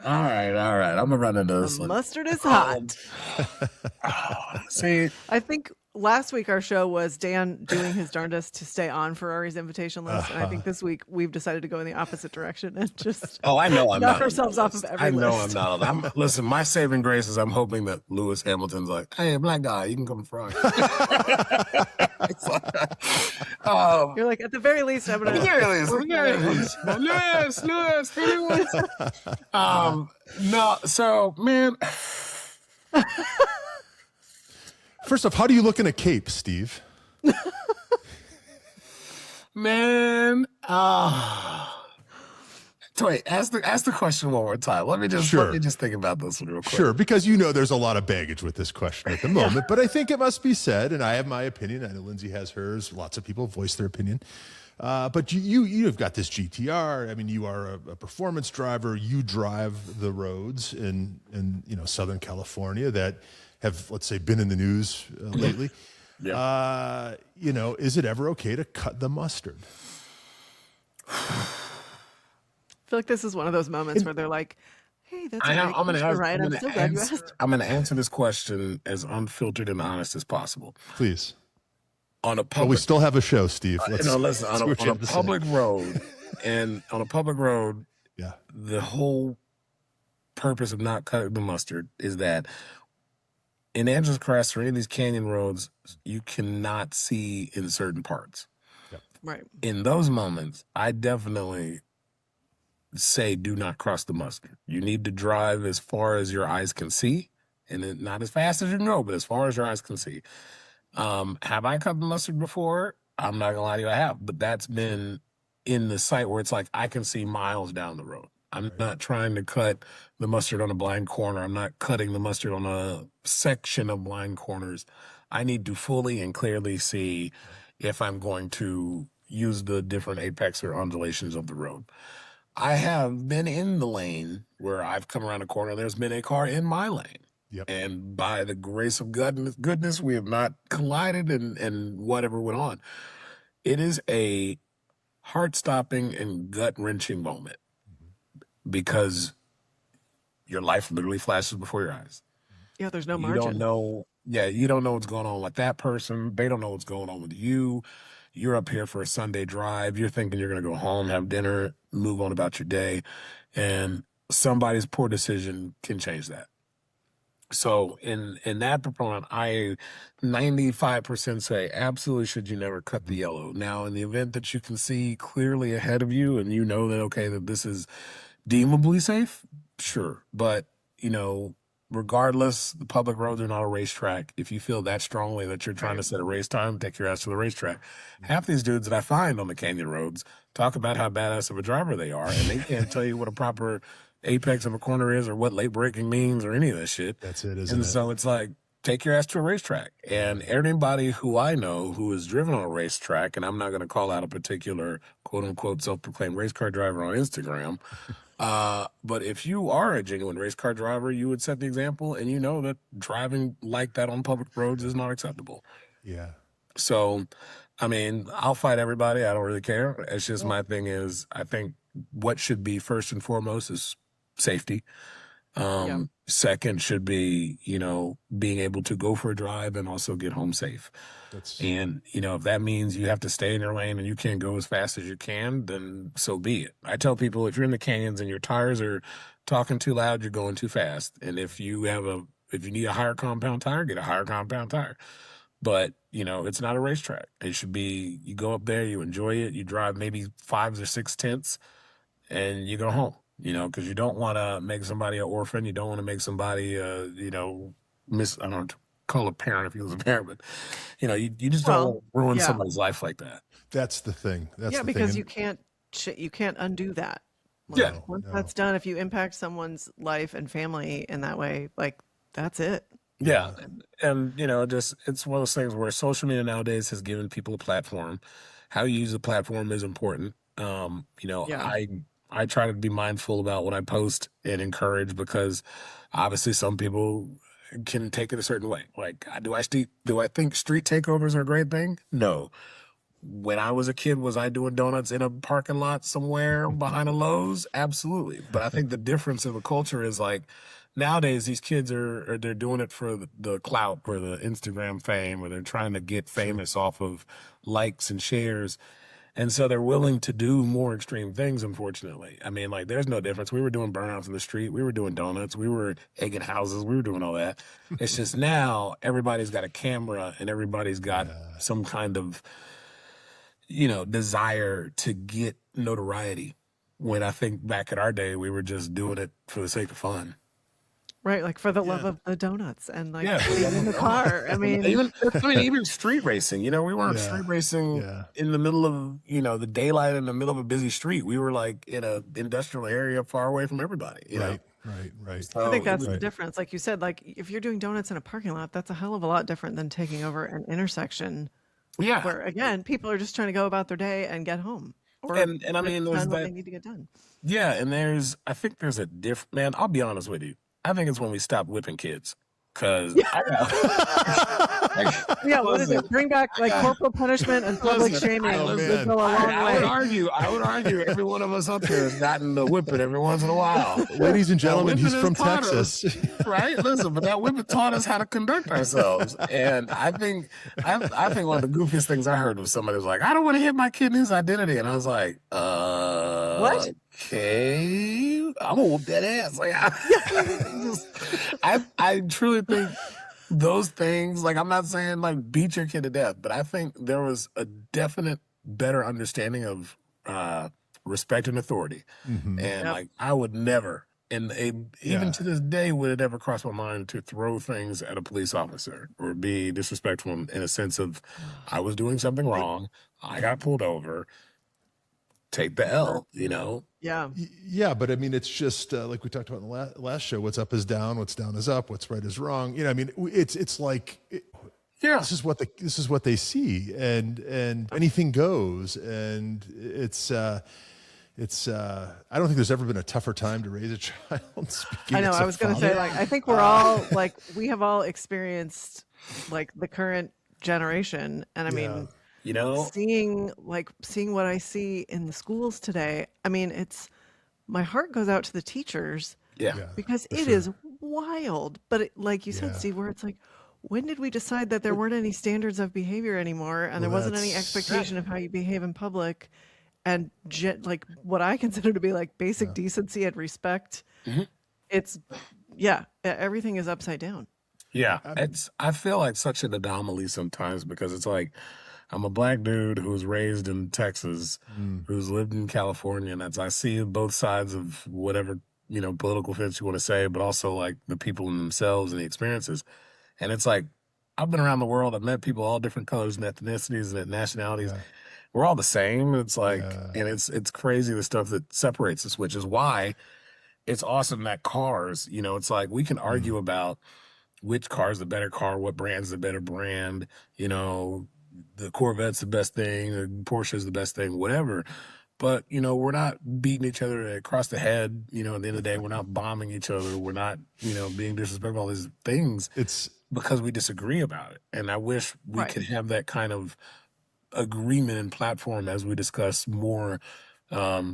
I'm gonna run into this The one. mustard is hot. See, I think last week our show was Dan doing his darndest to stay on Ferrari's invitation list, and I think this week we've decided to go in the opposite direction and just I know I'm knock not. ourselves off of every I know list. I'm not. Listen, my saving grace is I'm hoping that Lewis Hamilton's like, hey, black guy, you can come fry. You're like, at the very least, I'm gonna. Lewis. No, so man. First off, how do you look in a cape, Steve? Man, wait, ask the question one more time. Let me just think about this one real quick. Sure, because there's a lot of baggage with this question at the moment, but I think it must be said, and I have my opinion. I know Lindsay has hers. Lots of people voice their opinion. But you've got this GTR. I mean, you are a performance driver. You drive the roads in Southern California that have, let's say, been in the news lately. Yeah. Is it ever okay to cut the mustard? I feel like this is one of those moments where they're like, "Hey, that's I'm I'm so glad you asked." I'm going to answer this question as unfiltered and honest as possible. Please. On a But public, we still have a show, Steve. listen. On a public road, yeah, the whole purpose of not cutting the mustard is that in Angeles Crest or any of these canyon roads, you cannot see in certain parts. Right. In those moments, I definitely say do not cross the mustard. You need to drive as far as your eyes can see, and not as fast as you can go, but as far as your eyes can see. Have I cut the mustard before? I'm not gonna lie to you, I have, but that's been in the site where it's like I can see miles down the road. I'm not trying to cut the mustard on a blind corner. I'm not cutting the mustard on a section of blind corners. I need to fully and clearly see if I'm going to use the different apex or undulations of the road. I have been in the lane where I've come around a corner. There's been a car in my lane. Yep. And by the grace of goodness, we have not collided and whatever went on. It is a heart-stopping and gut-wrenching moment because your life literally flashes before your eyes. Yeah, there's no You margin. don't know. Yeah, you don't know what's going on with that person. They don't know what's going on with you. You're up here for a Sunday drive. You're thinking you're going to go home, have dinner, move on about your day. And somebody's poor decision can change that. So in that proponent, I 95% say absolutely should you never cut the yellow. Now, in the event that you can see clearly ahead of you and you know that, okay, that this is deemably safe, sure. But, regardless, the public roads are not a racetrack. If you feel that strongly that you're trying to set a race time, take your ass to the racetrack. Half these dudes that I find on the canyon roads talk about how badass of a driver they are, and they can't tell you what a proper apex of a corner is or what late braking means or any of that shit. That's it, isn't and it? So it's like, take your ass to a racetrack. And anybody who I know who is driven on a racetrack, and I'm not going to call out a particular quote unquote self-proclaimed race car driver on Instagram, but if you are a genuine race car driver, you would set the example, and you know that driving like that on public roads is not acceptable. Yeah. So, I mean, I'll fight everybody. I don't really care. It's just my thing is, I think what should be first and foremost is safety. Second should be, being able to go for a drive and also get home safe. And, if that means you have to stay in your lane and you can't go as fast as you can, then so be it. I tell people, if you're in the canyons and your tires are talking too loud, you're going too fast. And if you need a higher compound tire, get a higher compound tire. But, it's not a racetrack. It should be, you go up there, you enjoy it, you drive maybe 5 or 6 tenths and you go home. Because you don't want to make somebody an orphan. You don't want to make somebody, I don't know, call a parent if he was a parent, but, you just don't ruin somebody's life like that. That's the thing. Because you can't undo that. Once that's done, if you impact someone's life and family in that way, like, that's it. Yeah. And, it's one of those things where social media nowadays has given people a platform. How you use the platform is important. I try to be mindful about what I post and encourage, because obviously some people can take it a certain way. Like, do I think street takeovers are a great thing? No. when I was a kid, was I doing donuts in a parking lot somewhere behind a Lowe's? Absolutely. But I think the difference in the culture is like nowadays these kids they're doing it for the clout or the Instagram fame, or they're trying to get famous off of likes and shares. And so they're willing to do more extreme things, unfortunately. I mean, like, there's no difference. We were doing burnouts in the street. We were doing donuts. We were egging houses. We were doing all that. It's just now everybody's got a camera and everybody's got some kind of, desire to get notoriety. When I think back at our day, we were just doing it for the sake of fun. Right, like for the love of the donuts and like Yeah. being in the car. I mean, even street racing, we weren't street racing in the middle of, the daylight in the middle of a busy street. We were like in a industrial area far away from everybody, Right. I think that's the difference. Like you said, like if you're doing donuts in a parking lot, that's a hell of a lot different than taking over an intersection. Yeah. Where again, people are just trying to go about their day and get home. Or and I mean, done what they need to get done. Yeah, and I think there's a man, I'll be honest with you. I think it's when we stop whipping kids. Cause what is it? Bring back like corporal punishment and public shaming. I would argue every one of us up here has gotten the whipping every once in a while. Ladies and gentlemen, he's from Texas. Right? Listen, but that whipping taught us how to conduct ourselves. And I think one of the goofiest things I heard was somebody was like, I don't want to hit my kid in his identity. And I was like, what? Okay, I'm gonna whoop that ass. Like, I truly think those things, like, I'm not saying like beat your kid to death, but I think there was a definite better understanding of respect and authority. And like, I would never, even to this day, would it ever cross my mind to throw things at a police officer or be disrespectful in a sense of I was doing something wrong, I got pulled over. Take the L, Yeah, but I mean, it's just like we talked about in the last show. What's up is down. What's down is up. What's right is wrong. I mean, it's like, this is what they see, and anything goes, and it's. I don't think there's ever been a tougher time to raise a child. I know. I was going to say, like, I think we're all like, we have all experienced like the current generation, and I mean. Seeing what I see in the schools today, I mean, my heart goes out to the teachers because it is wild. But like you said, Steve, where it's like, when did we decide that there weren't any standards of behavior anymore and there wasn't any expectation of how you behave in public and like what I consider to be like basic decency and respect? It's, everything is upside down. Yeah, I feel like such an anomaly sometimes because it's like, I'm a black dude who's raised in Texas, who's lived in California, and I see both sides of whatever, political fence you want to say, but also like the people in themselves and the experiences. And it's like, I've been around the world. I've met people all different colors and ethnicities and nationalities. Yeah. We're all the same. It's like, and it's crazy the stuff that separates us, which is why it's awesome that cars, it's like we can argue about which car's the better car, what brand's the better brand, the Corvette's the best thing, the Porsche's the best thing, whatever. But, we're not beating each other across the head. At the end of the day, we're not bombing each other. We're not, being disrespectful, all these things. It's because we disagree about it. And I wish we could have that kind of agreement and platform as we discuss more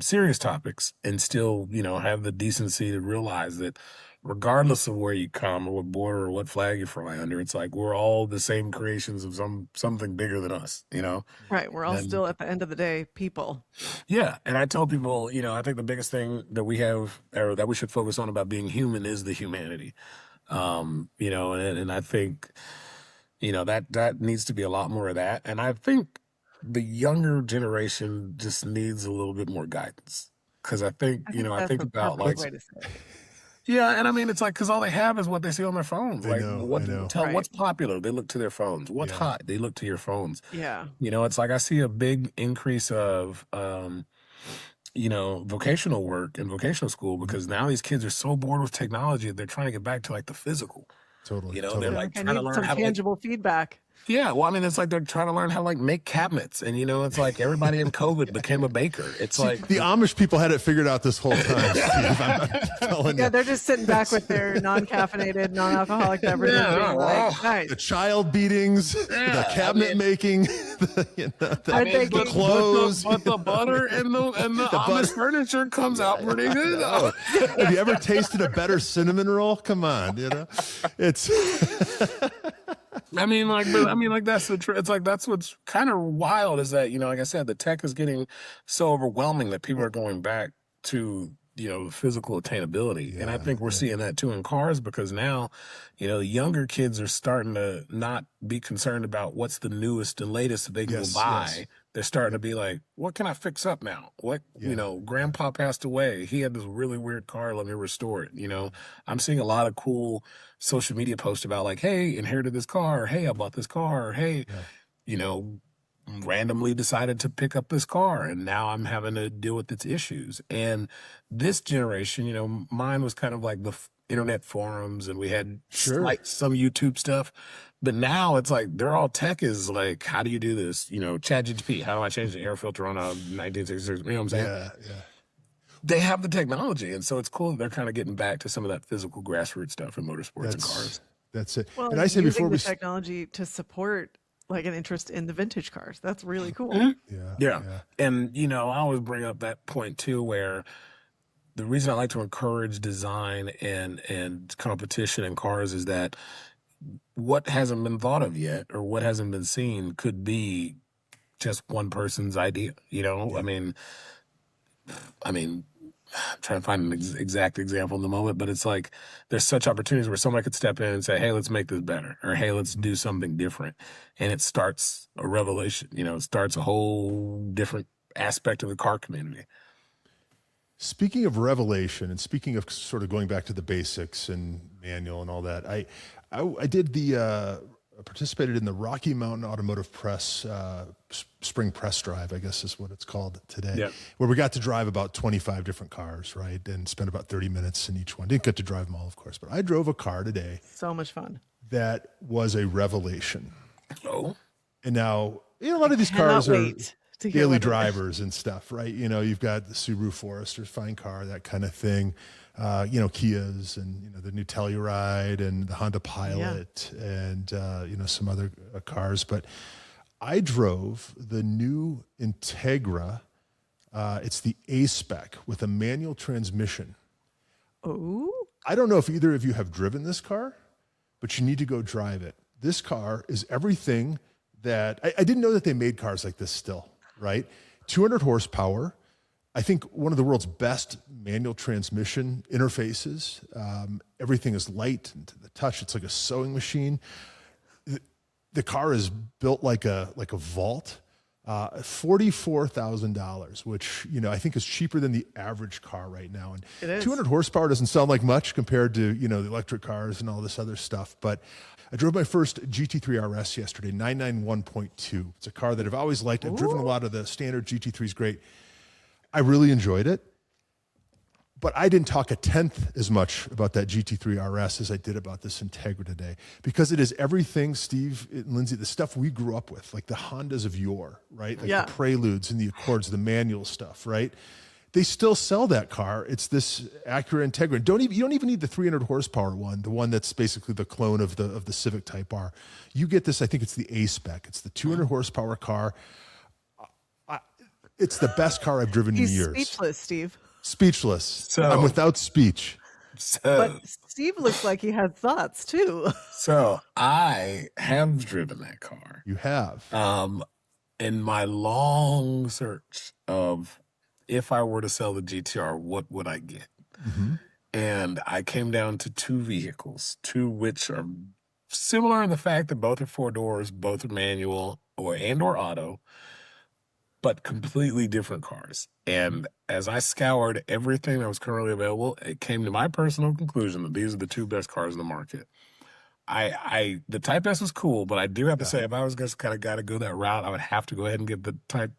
serious topics and still, have the decency to realize that regardless of where you come or what border or what flag you fly under, it's like we're all the same creations of something bigger than us, Right. We're all still, at the end of the day, people. Yeah. And I tell people, I think the biggest thing that we have or that we should focus on about being human is the humanity. And I think, that needs to be a lot more of that. And I think the younger generation just needs a little bit more guidance. Because I think, I think about like... Yeah, and I mean, it's like, because all they have is what they see on their phones. I know. What's popular, they look to their phones. What's hot, they look to your phones. Yeah. It's like I see a big increase of, vocational work and vocational school because now these kids are so bored with technology, they're trying to get back to like the physical. Totally. They're like I trying to need learn some how tangible feedback. Yeah, well, I mean, it's like they're trying to learn how to like make cabinets, and it's like everybody in COVID became a baker. It's See, like the Amish people had it figured out this whole time, Steve. I'm telling you. They're just sitting back with their non-caffeinated, non-alcoholic beverages, being like, nice. The child beatings, the cabinet making, the clothes, but the butter and the Amish furniture comes out pretty good. Though. Have you ever tasted a better cinnamon roll? Come on, it's. I mean, that's the truth. It's like that's what's kind of wild is that like I said, the tech is getting so overwhelming that people are going back to the physical attainability, and I think we're seeing that too in cars because now, the younger kids are starting to not be concerned about what's the newest and latest that they can buy. Yes. They're starting to be like, what can I fix up now? What grandpa passed away. He had this really weird car. Let me restore it. I'm seeing a lot of cool social media posts about like, hey, inherited this car. Or, hey, I bought this car. Or, hey, randomly decided to pick up this car and now I'm having to deal with its issues. And this generation, mine was kind of like the internet forums and we had like some YouTube stuff. But now it's like they're all tech is like, how do you do this? ChatGPT, how do I change the air filter on a 1966? You know what I'm saying? Yeah. They have the technology. And so it's cool that they're kind of getting back to some of that physical grassroots stuff in motorsports and cars. That's it. Well, and I say before the technology to support like an interest in the vintage cars. That's really cool. Mm-hmm. Yeah. And, I always bring up that point too, where the reason I like to encourage design and competition in cars is that what hasn't been thought of yet or what hasn't been seen could be just one person's idea. I mean, I'm trying to find an exact example in the moment, but it's like there's such opportunities where somebody could step in and say, hey, let's make this better, or hey, let's do something different. And it starts a revelation, it starts a whole different aspect of the car community. Speaking of revelation and speaking of sort of going back to the basics and manual and all that, I did participated in the Rocky Mountain Automotive Press spring press drive, I guess is what it's called today, where we got to drive about 25 different cars, right? And spent about 30 minutes in each one. Didn't get to drive them all, of course, but I drove a car today. So much fun. That was a revelation. Oh. And now, a lot of these cars are daily drivers and stuff, right? You've got the Subaru Foresters, fine car, that kind of thing. Kias and, the new Telluride and the Honda Pilot and, some other cars. But I drove the new Integra. It's the A-Spec with a manual transmission. Oh. I don't know if either of you have driven this car, but you need to go drive it. This car is everything that I didn't know that they made cars like this still, right? 200 horsepower. I think one of the world's best manual transmission interfaces. Everything is light and to the touch. It's like a sewing machine. The car is built like a vault. $44,000, which I think is cheaper than the average car right now. And 200 horsepower doesn't sound like much compared to the electric cars and all this other stuff. But I drove my first GT3 RS yesterday, 991.2. It's a car that I've always liked. I've driven a lot of the standard GT3s, great. I really enjoyed it, but I didn't talk a tenth as much about that GT3 RS as I did about this Integra today, because it is everything, Steve and Lindsay, the stuff we grew up with, like the Hondas of yore, right? Like the Preludes and the Accords, the manual stuff, right? They still sell that car. It's this Acura Integra. You don't even need the 300 horsepower one, the one that's basically the clone of the Civic Type R. You get this, I think it's the A-Spec. It's the 200 horsepower car. It's the best car I've driven in years. Speechless, Steve. Speechless. So, I'm without speech. But Steve looks like he had thoughts too. So I have driven that car. You have. In my long search of if I were to sell the GTR, what would I get? Mm-hmm. And I came down to two vehicles, two which are similar in the fact that both are four doors, both are manual or auto, but completely different cars. And as I scoured everything that was currently available, it came to my personal conclusion that these are the two best cars in the market. The Type S was cool, but I do have to say, if I was just kind of got to go that route, I would have to go ahead and get the Type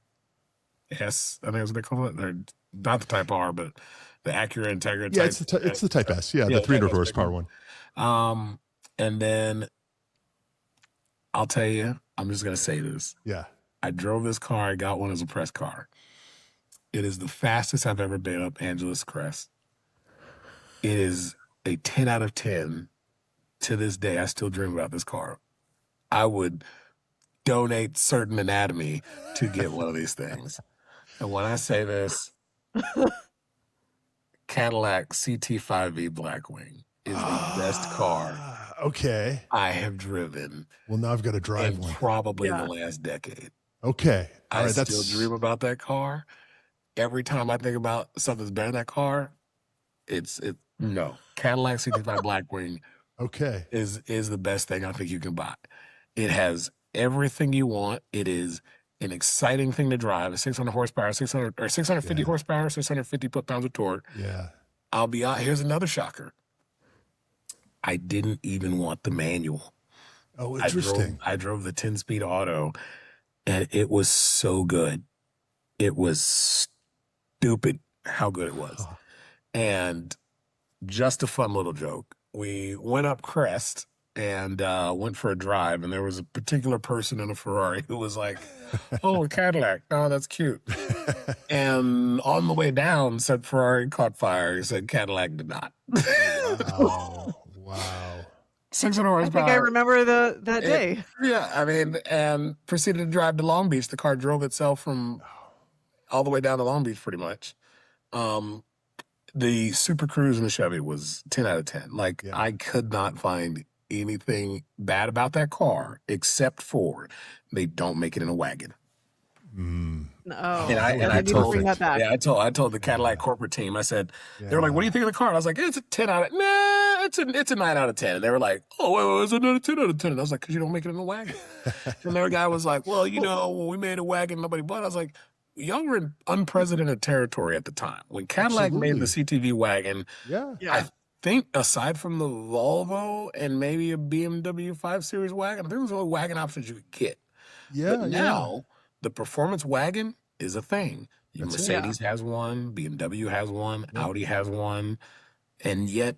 S. I think that's what they call it. Or not the Type R, but the Acura Integra. Yeah, it's the Type S. Yeah, the 300 horsepower one. And then I'll tell you, I'm just going to say this. Yeah. I drove this car. I got one as a press car. It is the fastest I've ever been up Angeles Crest. It is a 10 out of 10. To this day, I still dream about this car. I would donate certain anatomy to get one of these things. And when I say this, Cadillac CT5V Blackwing is the best car Okay. I have driven Well, now I've got to drive in one. probably Yeah. the last decade. Okay. All I right. still dream about that car. Every time I think about something's better than that car, no. Cadillac CT5 Blackwing Okay. is the best thing I think you can buy. It has everything you want. It is an exciting thing to drive. It's 600 horsepower, 650 horsepower, 650 foot-pounds of torque. Yeah. I'll be out. Here's another shocker. I didn't even want the manual. Oh, interesting. I drove the 10-speed auto, and it was so good. It was stupid how good it was. And just a fun little joke. We went up Crest and went for a drive, and there was a particular person in a Ferrari who was like, "Oh, a Cadillac. Oh, that's cute." And on the way down, said Ferrari caught fire. He said Cadillac did not. Wow. Wow. 600 I horsepower. think I remember that day. Yeah, I mean, and proceeded to drive to Long Beach. The car drove itself from all the way down to Long Beach, pretty much. The Super Cruise in the Chevy was 10 out of 10. Like, Yeah. I could not find anything bad about that car except for they don't make it in a wagon. No. And I need to told bring that back. I told the Cadillac corporate team. I said, they were like, "What do you think of the car?" And I was like, "It's a 10 out of nah, it's a 9 out of 10." And they were like, "Oh, wait, it's another 10 out of 10." And I was like, "Because you don't make it in a wagon." And their guy was like, "Well, when we made a wagon, nobody bought it." I was like, y'all were in unprecedented territory at the time. When Cadillac made the CTV wagon, Yeah. I think aside from the Volvo and maybe a BMW 5 Series wagon, I think it was the only wagon options you could get. Yeah. But now, the performance wagon is a thing. That's it. Mercedes has one, BMW has one, Audi has one, and yet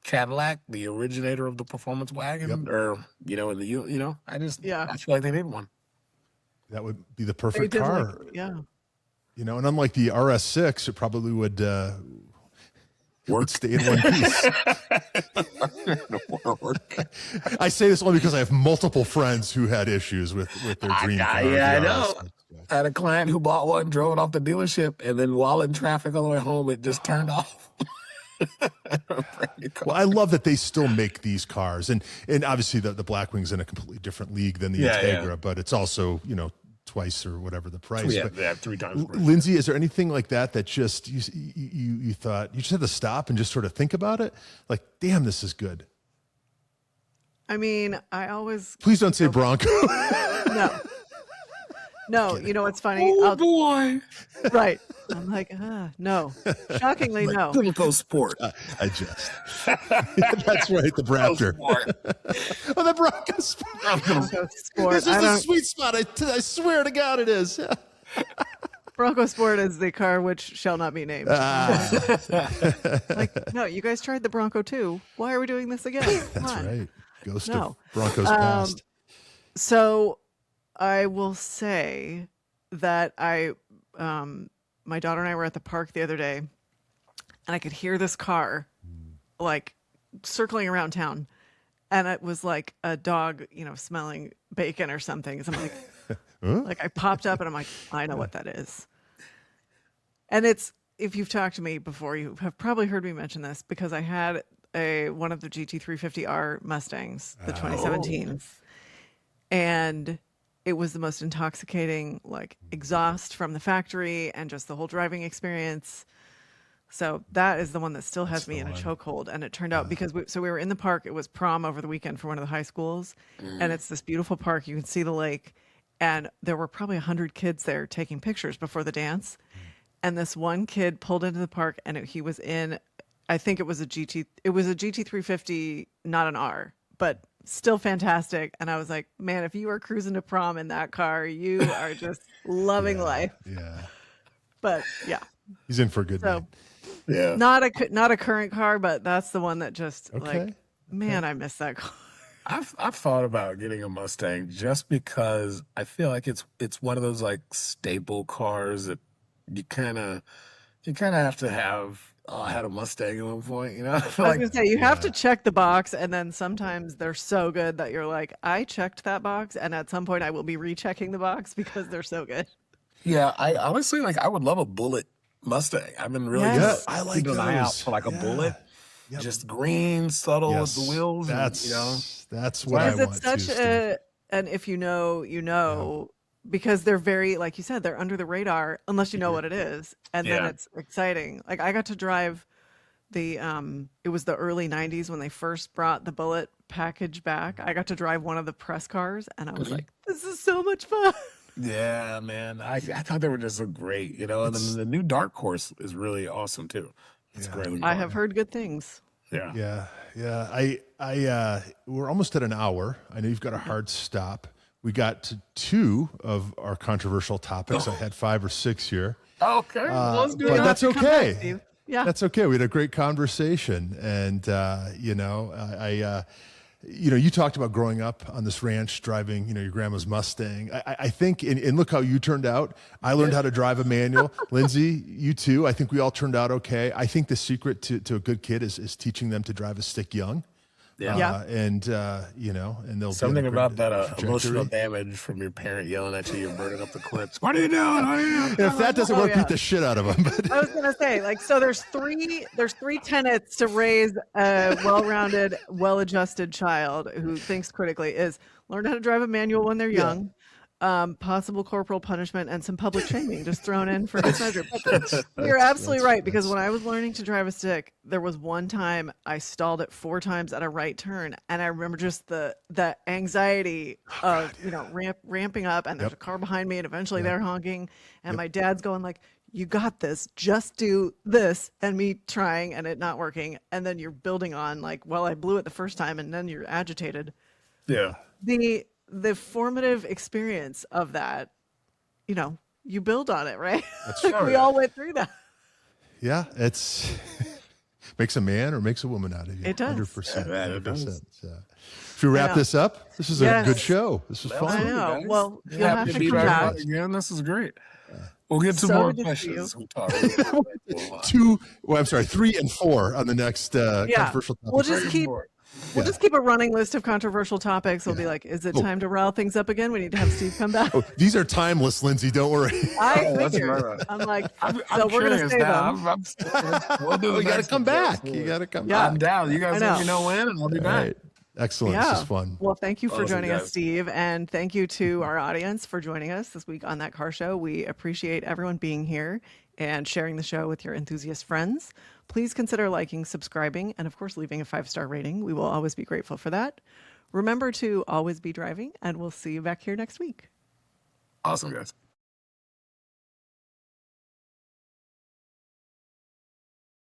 Cadillac, the originator of the performance wagon, or I feel like they need one. That would be the perfect car. Yeah. And unlike the RS6, it probably would Work. stay in one piece. I say this only because I have multiple friends who had issues with their dream car. I know. I had a client who bought one, drove it off the dealership, and then while in traffic on the way home, it just turned off. Well, I love that they still make these cars, and obviously the Blackwing's in a completely different league than the Integra, but it's also twice or whatever the price. Yeah, 3 times. Lindsay, is there anything like that just you thought you just had to stop and just sort of think about it? Like, damn, this is good. I mean, I always Please don't say Bronco. No, you know what's funny? Oh boy! Right. I'm like, no. Shockingly, no. Bronco Sport. I just. That's right, the Raptor. Oh, the Bronco Sport. Bronco Sport. This is the sweet spot. I swear to God it is. Bronco Sport is the car which shall not be named. Like, no, you guys tried the Bronco too. Why are we doing this again? Come That's on. right. Ghost of Bronco's past. So I will say that my daughter and I were at the park the other day, and I could hear this car like circling around town, and it was like a dog, smelling bacon or something. So I'm like, like I popped up and I'm like, I know what that is. And if you've talked to me before, you have probably heard me mention this because I had one of the GT350R Mustangs, the 2017s, and it was the most intoxicating, like, exhaust from the factory and just the whole driving experience. So that is the one that still has me in a chokehold. And it turned out because we were in the park. It was prom over the weekend for one of the high schools. And it's this beautiful park. You can see the lake. And there were probably 100 kids there taking pictures before the dance. And this one kid pulled into the park and he was in, I think it was a GT350, not an R, but still fantastic. And I was like, man, if you are cruising to prom in that car, you are just loving life. Yeah. But yeah, he's in for a good night. Yeah. Not a current car, but that's the one that just like, man, I miss that car. I've thought about getting a Mustang just because I feel like it's one of those like staple cars that you kind of have to have. Oh, I had a Mustang at one point, you know. I feel I was like gonna say you have to Yeah. check the box, and then sometimes they're so good that you're like, I checked that box, and at some point I will be rechecking the box because they're so good. yeah, I honestly like I would love a bullet Mustang. I've been really Yeah, Yes. I like keeping an eye out those. for like a bullet, Yeah. Yep. just green, subtle with the Yes. wheels, and That's what I Because it's want too, such Steve. and if you know, you Yeah. know, because they're very, like you said, they're under the radar unless you know what it is, and then yeah. it's exciting. Like I got to drive it was the early 90s when they first brought the Bullet package back. I got to drive one of the press cars, and I was Mhm. like, this is so much fun. Yeah, man. I thought they were just so great, you know. And then It's the new Dark Horse is really awesome too. It's a yeah. great looking I car. have heard good things. Yeah. Yeah. Yeah. We're almost at an hour. I know you've got a hard stop. We got to two of our controversial topics. I had 5 or 6 here. Okay, well, let's do But that. that's Come back, okay. Steve. Yeah. That's okay. We had a great conversation, and you talked about growing up on this ranch, driving, your grandma's Mustang. I think, and look how you turned out. I learned how to drive a manual. Lindsay, you too. I think we all turned out okay. I think the secret to a good kid is teaching them to drive a stick young. Yeah. Yeah. And they'll be on a Something great about that emotional trajectory. damage from your parent yelling at you, you're burning up the clips. What are you doing? What are you doing? And if that doesn't Oh, work, yeah. beat the shit out of them. But I was gonna say, like, so there's three tenets to raise a well-rounded, well-adjusted child who thinks critically is learn how to drive a manual when they're young, possible corporal punishment, and some public shaming just thrown in for good measure. But you're absolutely right, because when I was learning to drive a stick, there was one time I stalled it 4 times at a right turn, and I remember just the anxiety of ramping up, and there's a car behind me, and eventually they're honking, and my dad's going like, you got this, just do this, and me trying and it not working, and then you're building on like, well, I blew it the first time, and then you're agitated. Yeah. The formative experience of that, you build on it, right? That's Like, we all went through that. yeah, it's makes a man or makes a woman out of you. It does. 100%. Yeah, it 100%. does. Should we wrap know. this up? This is a Yes. good show. This was I fun. know. Guys. Well, you'll Happy have to be come back back. on again. This is great. We'll get to So more good to see questions. you. We'll talk. 3 and 4 on the next controversial topic. We'll just keep a running list of controversial topics. We'll be like, is it time to rile things up again? We need to have Steve come back. Oh, these are timeless, Lindsay. Don't worry. I that's figured. right. I'm like, I'm so we're gonna curious say now. them. We'll do the You got to next come one. back. You got to come Yeah. back. I'm down. You guys I let me know. know when, and I'll be All back. right. Excellent. This is fun. Well, thank you for Awesome, joining us, guys. Steve. And thank you to our audience for joining us this week on That Car Show. We appreciate everyone being here and sharing the show with your enthusiast friends. Please consider liking, subscribing, and of course, leaving a 5-star rating. We will always be grateful for that. Remember to always be driving, and we'll see you back here next week. Awesome, guys.